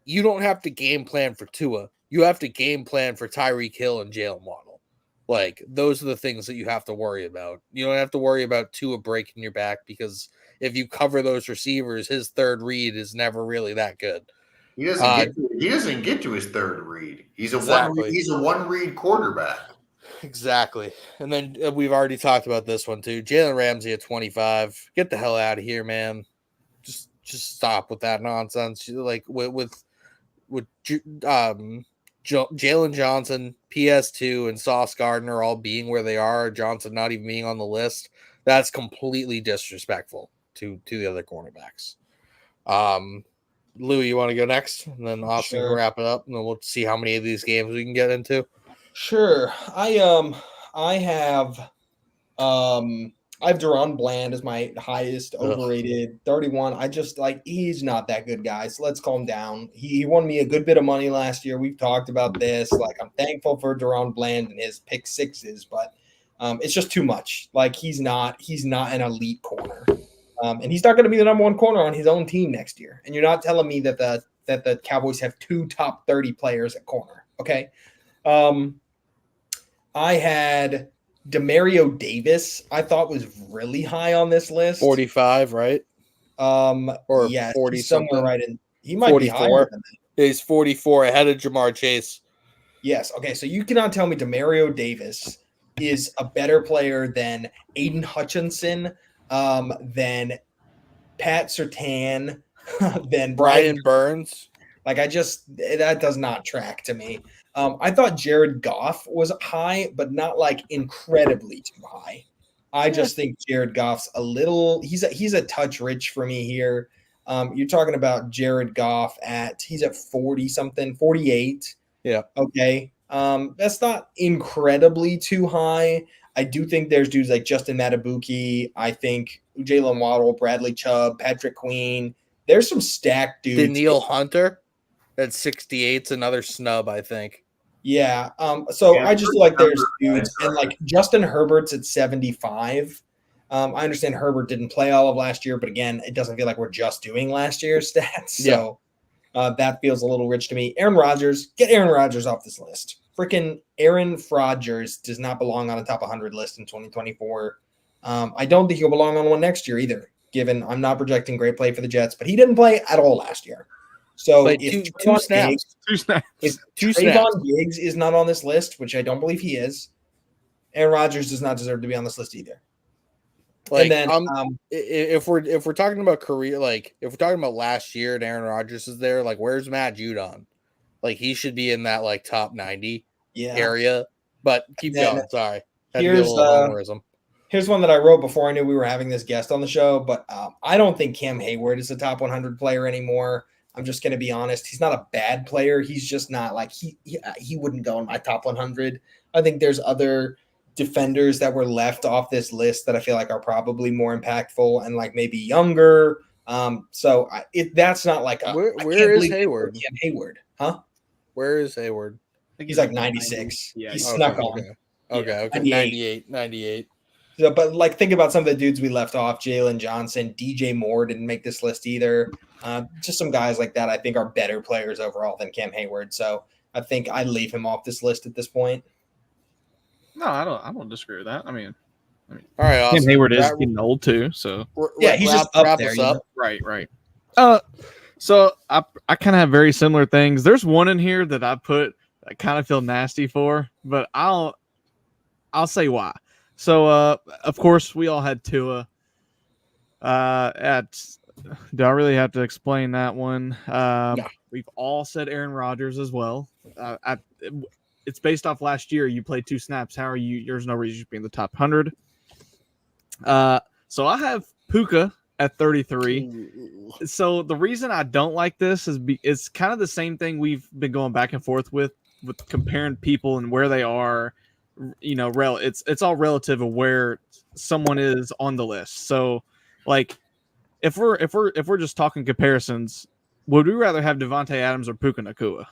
you don't have to game plan for Tua. You have to game plan for Tyreek Hill and Jalen Waddle. Like, those are the things that you have to worry about. You don't have to worry about Tua breaking your back, because if you cover those receivers, his third read is never really that good. He doesn't get to his third read. He's a one read quarterback. Exactly. And then we've already talked about this one too. Jalen Ramsey at 25. Get the hell out of here, man. Just stop with that nonsense. Like with Jalen Johnson, PS2, and Sauce Gardner all being where they are, Johnson not even being on the list. That's completely disrespectful to the other cornerbacks. Louie, you want to go next? And then Austin can wrap it up, and then we'll see how many of these games we can get into. Sure. I have Deron Bland as my highest overrated 31. I just he's not that good, guys. Let's calm down. He won me a good bit of money last year. We've talked about this. Like, I'm thankful for Deron Bland and his pick sixes, but it's just too much. Like, he's not an elite corner. And he's not going to be the number one corner on his own team next year. And you're not telling me that the Cowboys have 2 top 30 players at corner. Okay. I had Demario Davis, I thought was really high on this list. 45, right? Or yeah, 40 somewhere something. Right in. He might 44. Be higher than that. He's 44 ahead of Jamar Chase. Yes. Okay. So you cannot tell me Demario Davis is a better player than Aiden Hutchinson, than Pat Surtain, than Brian Burns. Like, that does not track to me. I thought Jared Goff was high, but not like incredibly too high. I just think Jared Goff's he's a touch rich for me here. You're talking about Jared Goff he's at 40 something, 48. Yeah. Okay. That's not incredibly too high. I do think there's dudes like Justin Matabuki. I think Jalen Waddle, Bradley Chubb, Patrick Queen. There's some stacked dudes. Danielle Hunter at 68's another snub, I think. Yeah. So I just feel like there's dudes, and like Justin Herbert's at 75. I understand Herbert didn't play all of last year, but again, it doesn't feel like we're just doing last year's stats. So that feels a little rich to me. Aaron Rodgers, get Aaron Rodgers off this list. Freaking Aaron Rodgers does not belong on a top 100 list in 2024. I don't think he'll belong on one next year either, given I'm not projecting great play for the Jets, but he didn't play at all last year. So if two snaps. If Trayvon Diggs is not on this list, which I don't believe he is, Aaron Rodgers does not deserve to be on this list either. Like, and then if we're talking about career, like if we're talking about last year and Aaron Rodgers is there, like where's Matt Judon? Like he should be in that like top 90 area. But keep going. Sorry. Here's one that I wrote before I knew we were having this guest on the show, but I don't think Cam Hayward is a top 100 player anymore. I'm just going to be honest. He's not a bad player. He's just not like he wouldn't go in my top 100. I think there's other defenders that were left off this list that I feel like are probably more impactful and like maybe younger. So that's not like where is Hayward? Cam Hayward, huh? Where is Hayward? He's like 96. Yeah, he snuck on. Okay. 98. So, but like, think about some of the dudes we left off. Jalen Johnson, DJ Moore didn't make this list either. Just some guys like that I think are better players overall than Cam Hayward. So I think I'd leave him off this list at this point. No, I don't disagree with that. I mean, all right. Cam Hayward is getting old too. So yeah, he's just up there. Right. So I kind of have very similar things. There's one in here that I kind of feel nasty for, but I'll say why. So, of course, we all had Tua. Do I really have to explain that one? No. We've all said Aaron Rodgers as well. It's based off last year. You played 2 snaps. How are you? There's no reason you should be in the top 100. So I have Puka at 33. So the reason I don't like this is it's kind of the same thing we've been going back and forth with comparing people and where they are. You know, it's all relative of where someone is on the list. So, like, if we're just talking comparisons, would we rather have Devontae Adams or Puka Nacua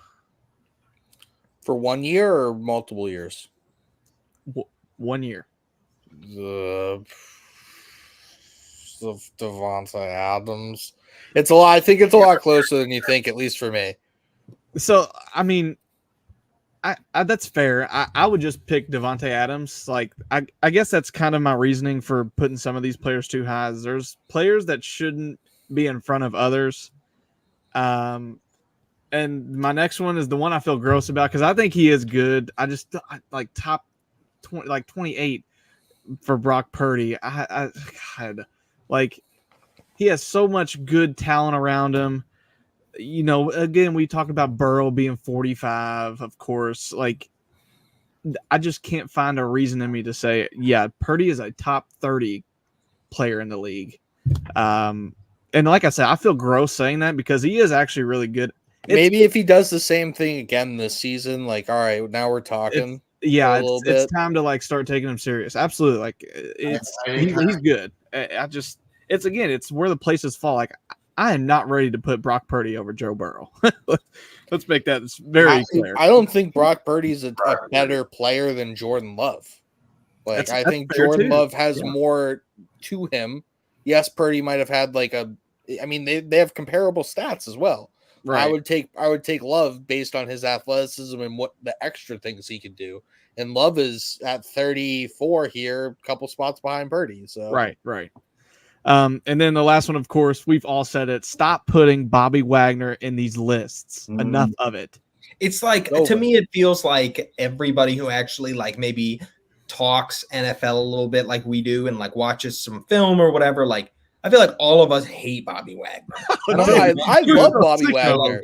for 1 year or multiple years? 1 year. Devontae Adams. It's a lot. I think it's a lot closer than you think, at least for me. So I mean, I that's fair. I would just pick Devontae Adams. Like I guess that's kind of my reasoning for putting some of these players too high. There's players that shouldn't be in front of others. And my next one is the one I feel gross about because I think he is good. Like top 20, like 28 for Brock Purdy. God, like he has so much good talent around him. You know, again, we talked about Burrow being 45, of course. Like, I just can't find a reason in me to say, yeah, Purdy is a top 30 player in the league. And like I said, I feel gross saying that because he is actually really good. Maybe if he does the same thing again this season, like, all right, now we're talking. It's time to like start taking him serious. Absolutely, like he's good. It's where the places fall. Like I am not ready to put Brock Purdy over Joe Burrow. Let's make that very clear. I don't think Brock Purdy's a better player than Jordan Love. Like I think Jordan Love has more to him. Yes, Purdy might have had they have comparable stats as well. Right. I would take Love based on his athleticism and what the extra things he can do. And Love is at 34 here, a couple spots behind Purdy. So right. And then the last one, of course, we've all said it. Stop putting Bobby Wagner in these lists. Enough of it. It's like to me, it feels like everybody who actually like maybe talks NFL a little bit like we do and like watches some film or whatever, like I feel like all of us hate Bobby Wagner. I love Bobby Wagner.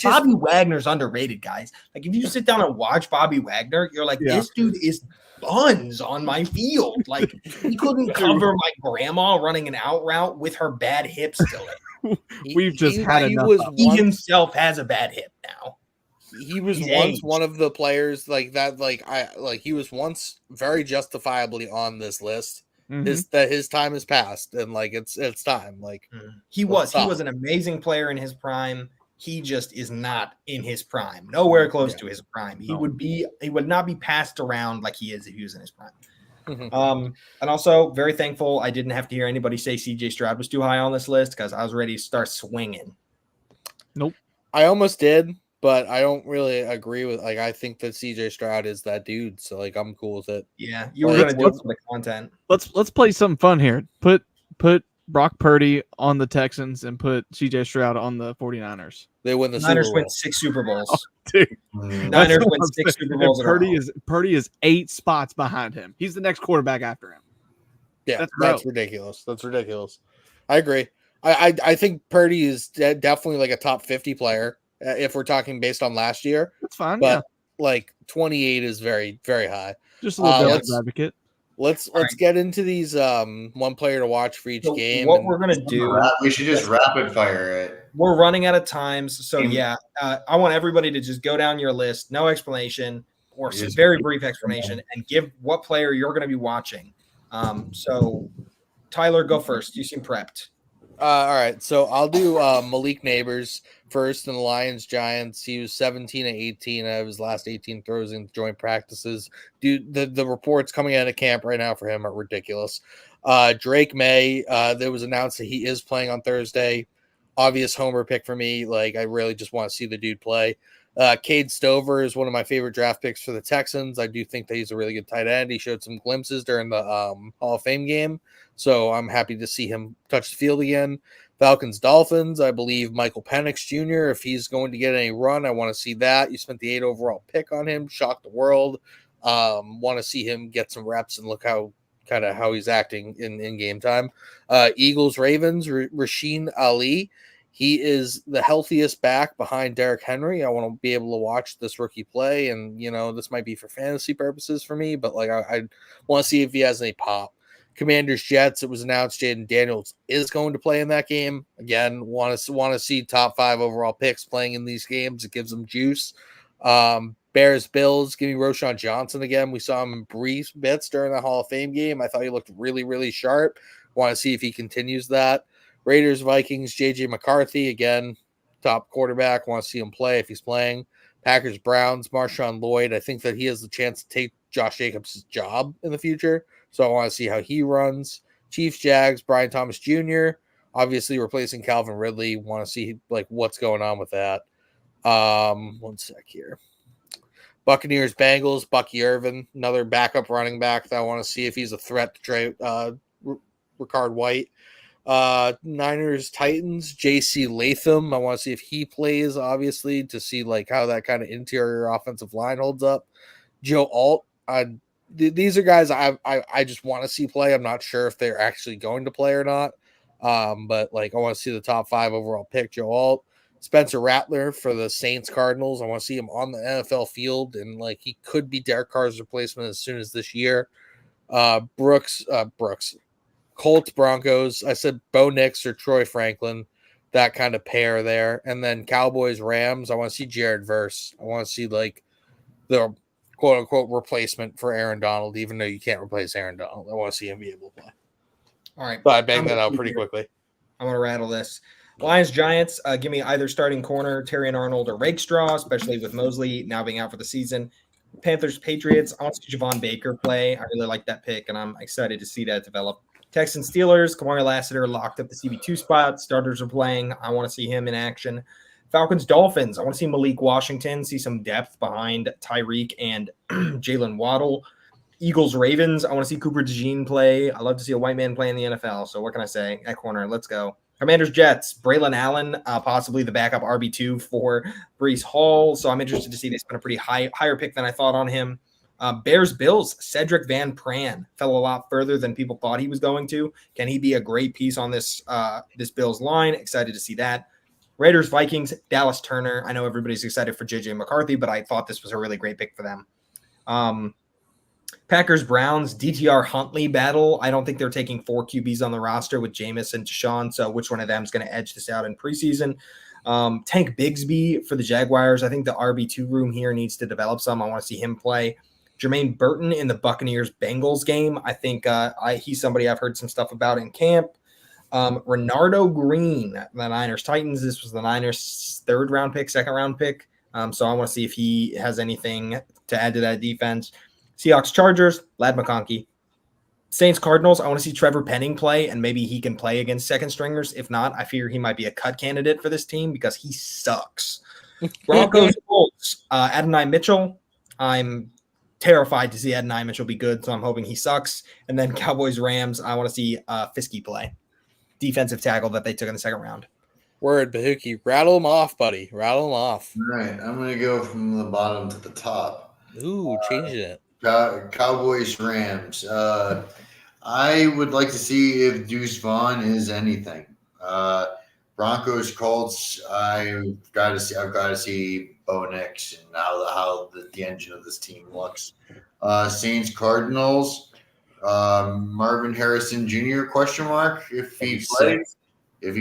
Bobby Wagner's underrated, guys. Like if you sit down and watch Bobby Wagner, you're like, this dude is buns on my field. Like he couldn't cover my grandma running an out route with her bad hip still. We've just had enough. He himself has a bad hip now. He was once one of the players like that. He was once very justifiably on this list. His time has passed and like it's time. Like he was an amazing player in his prime. He just is not in his prime. Nowhere close to his prime. He would not be passed around like he is if he was in his prime. And also very thankful I didn't have to hear anybody say CJ Stroud was too high on this list because I was ready to start swinging. Nope. I almost did, but I don't really agree with I think that CJ Stroud is that dude, so like I'm cool with it. Yeah, you were gonna do it for the content. Let's play something fun here. Put Brock Purdy on the Texans and put CJ Stroud on the 49ers. They win the Niners Super Bowl. win 6 Super Bowls. Oh, dude. Niners win 6 Super Bowls. Purdy is 8 spots behind him. He's the next quarterback after him. Yeah, that's ridiculous. That's ridiculous. I agree. I think Purdy is definitely like a top 50 player if we're talking based on last year. That's fine. But like 28 is very, very high. Just a little devil's advocate. Let's get into these one player to watch for each game. What we're gonna do? We should just rapid fire it. We're running out of times, so I want everybody to just go down your list, no explanation or some very brief explanation, and give what player you're going to be watching. So, Tyler, go first. You seem prepped. All right, so I'll do Malik Neighbors first in the Lions-Giants. He was 17 and 18 out of his last 18 throws in joint practices. Dude, the reports coming out of camp right now for him are ridiculous. Drake May, there was announced that he is playing on Thursday. Obvious homer pick for me. Like, I really just want to see the dude play. Cade Stover is one of my favorite draft picks for the Texans. I do think that he's a really good tight end. He showed some glimpses during the Hall of Fame game, so I'm happy to see him touch the field again. Falcons, Dolphins, I believe Michael Penix Jr., if he's going to get any run, I want to see that. You spent the 8 overall pick on him, shocked the world. Want to see him get some reps and look how he's acting in game time. Eagles, Ravens, Rasheen Ali. He is the healthiest back behind Derrick Henry. I want to be able to watch this rookie play, and this might be for fantasy purposes for me, but like I want to see if he has any pop. Commanders, Jets. It was announced Jaden Daniels is going to play in that game. Again, want to see top 5 overall picks playing in these games. It gives them juice. Bears, Bills. Give me Roschon Johnson again. We saw him in brief bits during the Hall of Fame game. I thought he looked really, really sharp. Want to see if he continues that. Raiders, Vikings, J.J. McCarthy, again, top quarterback. Want to see him play if he's playing. Packers, Browns, Marshawn Lloyd. I think that he has the chance to take Josh Jacobs' job in the future, so I want to see how he runs. Chiefs, Jags, Brian Thomas Jr., obviously replacing Calvin Ridley. Want to see like what's going on with that. One sec here. Buccaneers, Bengals, Bucky Irvin, another backup running back that I want to see if he's a threat to Trey, Ricard White. Niners, Titans, JC Latham. I want to see if he plays, obviously, to see like how that kind of interior offensive line holds up. Joe Alt. These are guys I just want to see play. I'm not sure if they're actually going to play or not. But like I want to see the top 5 overall pick. Joe Alt. Spencer Rattler for the Saints Cardinals. I want to see him on the NFL field, and like he could be Derek Carr's replacement as soon as this year. Brooks, Colts Broncos. I said Bo Nix or Troy Franklin, that kind of pair there. And then Cowboys Rams. I want to see Jared Verse. I want to see like the quote unquote replacement for Aaron Donald, even though you can't replace Aaron Donald. I want to see him be able to play. All right. So I banged that out pretty quickly. I'm going to rattle this. Lions, Giants, give me either starting corner, Terrion Arnold or Rakestraw, especially with Mosley now being out for the season. Panthers, Patriots, I want to see Javon Baker play. I really like that pick, and I'm excited to see that develop. Texans, Steelers, Kamari Lassiter locked up the CB2 spot. Starters are playing. I want to see him in action. Falcons, Dolphins, I want to see Malik Washington, see some depth behind Tyreek and Jalen Waddle. Eagles, Ravens, I want to see Cooper DeJean play. I love to see a white man play in the NFL, so what can I say? At corner, let's go. Commanders, Jets, Braylon Allen, possibly the backup RB2 for Breece Hall. So I'm interested to see. They spent a pretty higher pick than I thought on him. Bears, Bills, Cedric Van Pran fell a lot further than people thought he was going to. Can he be a great piece on this Bills line? Excited to see that. Raiders, Vikings, Dallas Turner. I know everybody's excited for JJ McCarthy, but I thought this was a really great pick for them. Packers, Browns, DTR Huntley battle. I don't think they're taking 4 QBs on the roster with Jameis and Deshaun. So which one of them is going to edge this out in preseason? Tank Bigsby for the Jaguars. I think the RB2 room here needs to develop some. I want to see him play. Jermaine Burton in the Buccaneers-Bengals game. I think he's somebody I've heard some stuff about in camp. Renardo Green, the Niners-Titans. This was the Niners' second-round pick. So I want to see if he has anything to add to that defense. Seahawks, Chargers, Lad McConkey. Saints, Cardinals, I want to see Trevor Penning play, and maybe he can play against second stringers. If not, I fear he might be a cut candidate for this team because he sucks. Broncos, Colts, Adonai Mitchell. I'm terrified to see Adonai Mitchell be good, so I'm hoping he sucks. And then Cowboys, Rams, I want to see Fiske play. Defensive tackle that they took in the second round. Word, Bahookie. Rattle him off, buddy. Rattle him off. All right, I'm going to go from the bottom to the top. Ooh, changing it. Cowboys, Rams. I would like to see if Deuce Vaughn is anything. Broncos, Colts. I've got to see Bo Nix and how the engine of this team looks. Saints, Cardinals. Marvin Harrison Jr. ? If he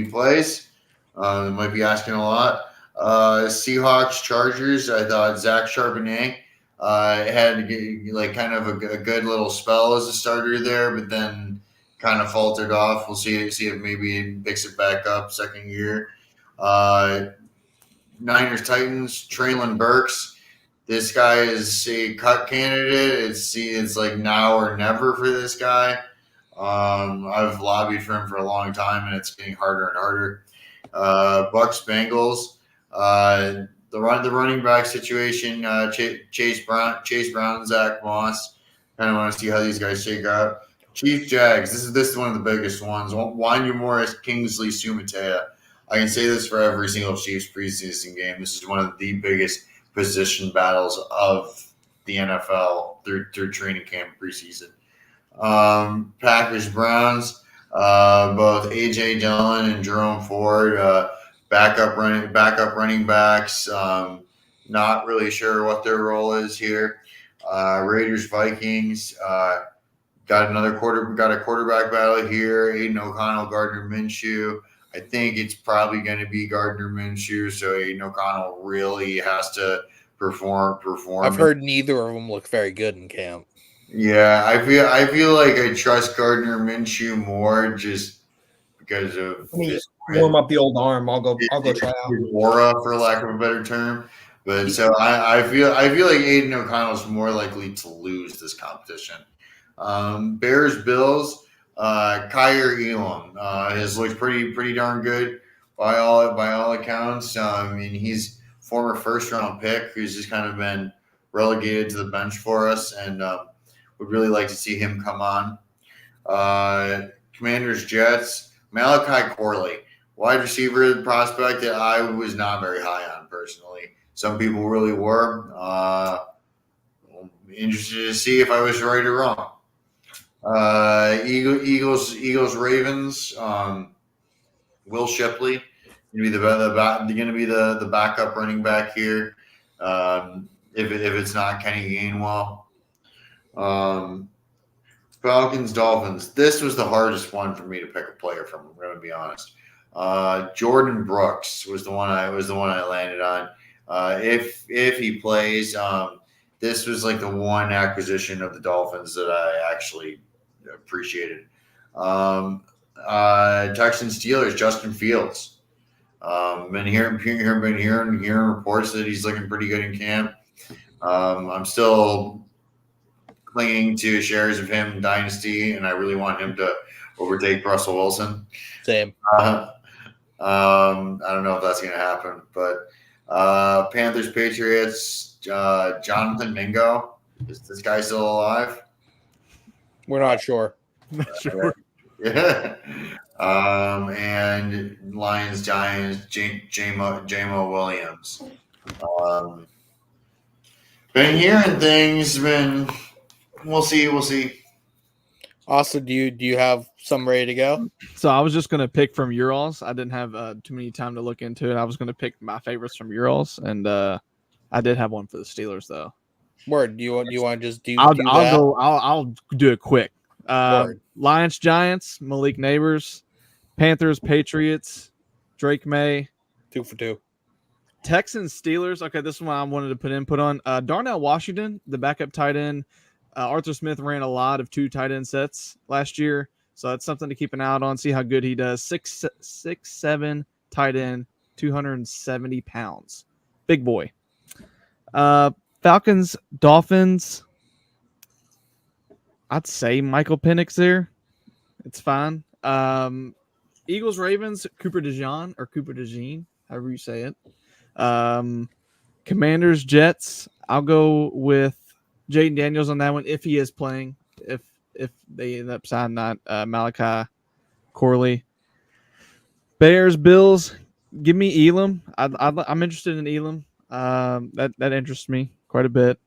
plays, might be asking a lot. Seahawks, Chargers. I thought Zach Charbonnet had like kind of a good little spell as a starter there, but then kind of faltered off. We'll see if maybe he picks it back up second year. Niners, Titans, Traylon Burks. This guy is a cut candidate. It's like now or never for this guy. I've lobbied for him for a long time, and it's getting harder and harder. Bucks, Bengals. The running back situation, Chase Brown, Zach Moss. Kind of want to see how these guys shake out. Chiefs, Jags. This is one of the biggest ones. Wanya Morris, Kingsley Sumatea. I can say this for every single Chiefs preseason game. This is one of the biggest position battles of the NFL through training camp preseason. Packers, Browns. Both A.J. Dillon and Jerome Ford. Backup running backs. Not really sure what their role is here. Raiders, Vikings. Got a quarterback battle here. Aiden O'Connell, Gardner Minshew. I think it's probably going to be Gardner Minshew. So Aiden O'Connell really has to perform. I've heard neither of them look very good in camp. Yeah, I feel like I trust Gardner Minshew more just because of warm up the old arm. I'll go try out his aura, for lack of a better term. But so I feel like Aiden O'Connell's more likely to lose this competition. Bears, Bills. Kyer Elam has looked pretty darn good by all accounts. I mean, he's former first-round pick who's just kind of been relegated to the bench for us, and would really like to see him come on. Commanders, Jets, Malachi Corley, wide receiver prospect that I was not very high on personally. Some people really were. Interested to see if I was right or wrong. Eagles, Ravens. Will Shipley going to be the backup running back here. If it's not Kenny Gainwell. Falcons, Dolphins. This was the hardest one for me to pick a player from. I'm going to be honest. Jordan Brooks was the one I landed on. If he plays, this was like the one acquisition of the Dolphins that I actually appreciated. Texans, Steelers, Justin Fields. Been hearing reports that he's looking pretty good in camp. I'm still clinging to shares of him in Dynasty, and I really want him to overtake Russell Wilson. Same. I don't know if that's going to happen, but Panthers, Patriots, Jonathan Mingo. Is this guy still alive? We're not sure. Not sure. Yeah. And Lions, Giants, J-Mo Williams. Been hearing things. We'll see. Austin, do you have some ready to go? So I was just going to pick from Urals. I didn't have too many time to look into it. I was going to pick my favorites from Urals, and I did have one for the Steelers though. Word. Do you want to just do? I'll do it quick. Lions, Giants, Malik Neighbors, Panthers, Patriots, Drake May. 2 for 2. Texans, Steelers. Okay, this is one I wanted to put input on. Darnell Washington, the backup tight end. Arthur Smith ran a lot of 2 tight end sets last year, so that's something to keep an eye out on. See how good he does. 6'7" tight end, 270 pounds, big boy. Falcons, Dolphins. I'd say Michael Penix there. It's fine. Eagles, Ravens, Cooper DeJean, however you say it. Commanders, Jets. I'll go with Jaden Daniels on that one if he is playing. If they end up signing that Malachi Corley. Bears, Bills. Give me Elam. I'm interested in Elam. That interests me quite a bit.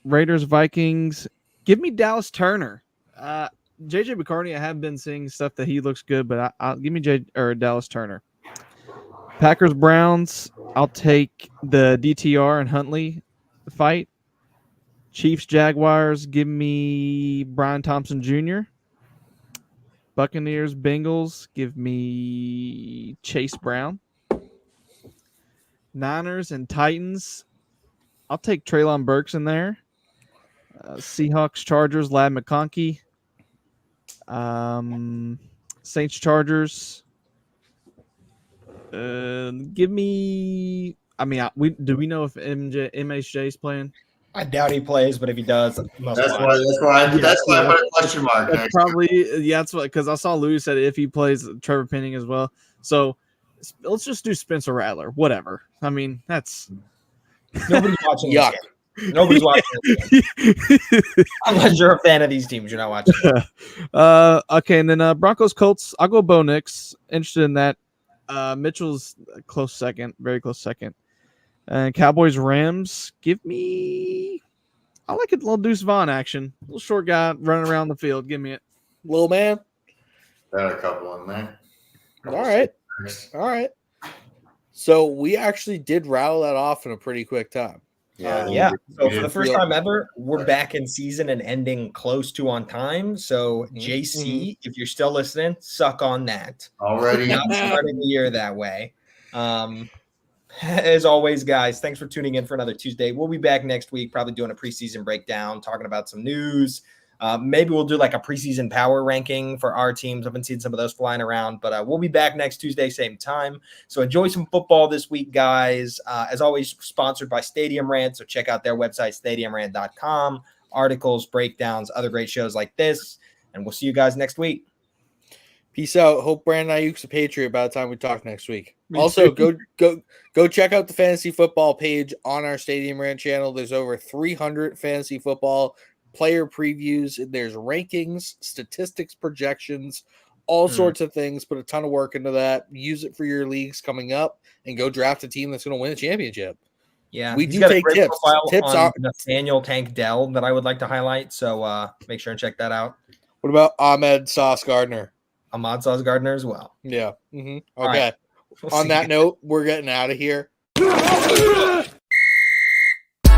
Raiders, Vikings. Give me Dallas Turner. JJ McCartney, I have been seeing stuff that he looks good, but I'll give me Dallas Turner. Packers, Browns. I'll take the DTR and Huntley fight. Chiefs, Jaguars. Give me Brian Thompson Jr. Buccaneers, Bengals. Give me Chase Brown. Niners and Titans. I'll take Treylon Burks in there. Seahawks, Chargers, Ladd McConkey. Saints, Chargers. Give me. I mean, do we know if MHJ is playing? I doubt he plays, but if he does, that's why I put a question mark. That's probably that's what, because I saw Louie said if he plays, Trevor Penning as well. So let's just do Spencer Rattler. Whatever. I mean, that's nobody's watching. Yuck. Nobody's watching. Unless you're a fan of these teams, you're not watching. Okay, and then Broncos, Colts. I'll go Bo Nix. Interested in that. Mitchell's a close second, very close second. And Cowboys, Rams. Give me. I like a little Deuce Vaughn action. Little short guy running around the field. Give me it. Little man. Got a couple in there. All right. So we actually did rattle that off in a pretty quick time. Yeah. So for the first time ever, we're back in season and ending close to on time. So JC, if you're still listening, suck on that. Already not starting the year that way. As always, guys, thanks for tuning in for another Tuesday. We'll be back next week, probably doing a preseason breakdown, talking about some news. Maybe we'll do like a preseason power ranking for our teams. I've been seeing some of those flying around, but we'll be back next Tuesday, same time. So enjoy some football this week, guys. As always, sponsored by Stadium Rant. So check out their website, stadiumrant.com. Articles, breakdowns, other great shows like this. And we'll see you guys next week. Peace out. Hope Brandon Aiyuk's a Patriot by the time we talk next week. Me Also, too. go check out the fantasy football page on our Stadium Rant channel. There's over 300 fantasy football player previews. There's rankings, statistics, projections, all sorts of things. Put a ton of work into that. Use it for your leagues coming up, and go draft a team that's going to win a championship. Yeah, We he's do got a take great tips. profile Tips on are. Nathaniel Tank Dell that I would like to highlight. So make sure and check that out. What about Ahmed Sauce Gardner? Ahmad Sauce Gardner as well. Yeah. All Okay. right. We'll On see that you. note, we're getting out of here.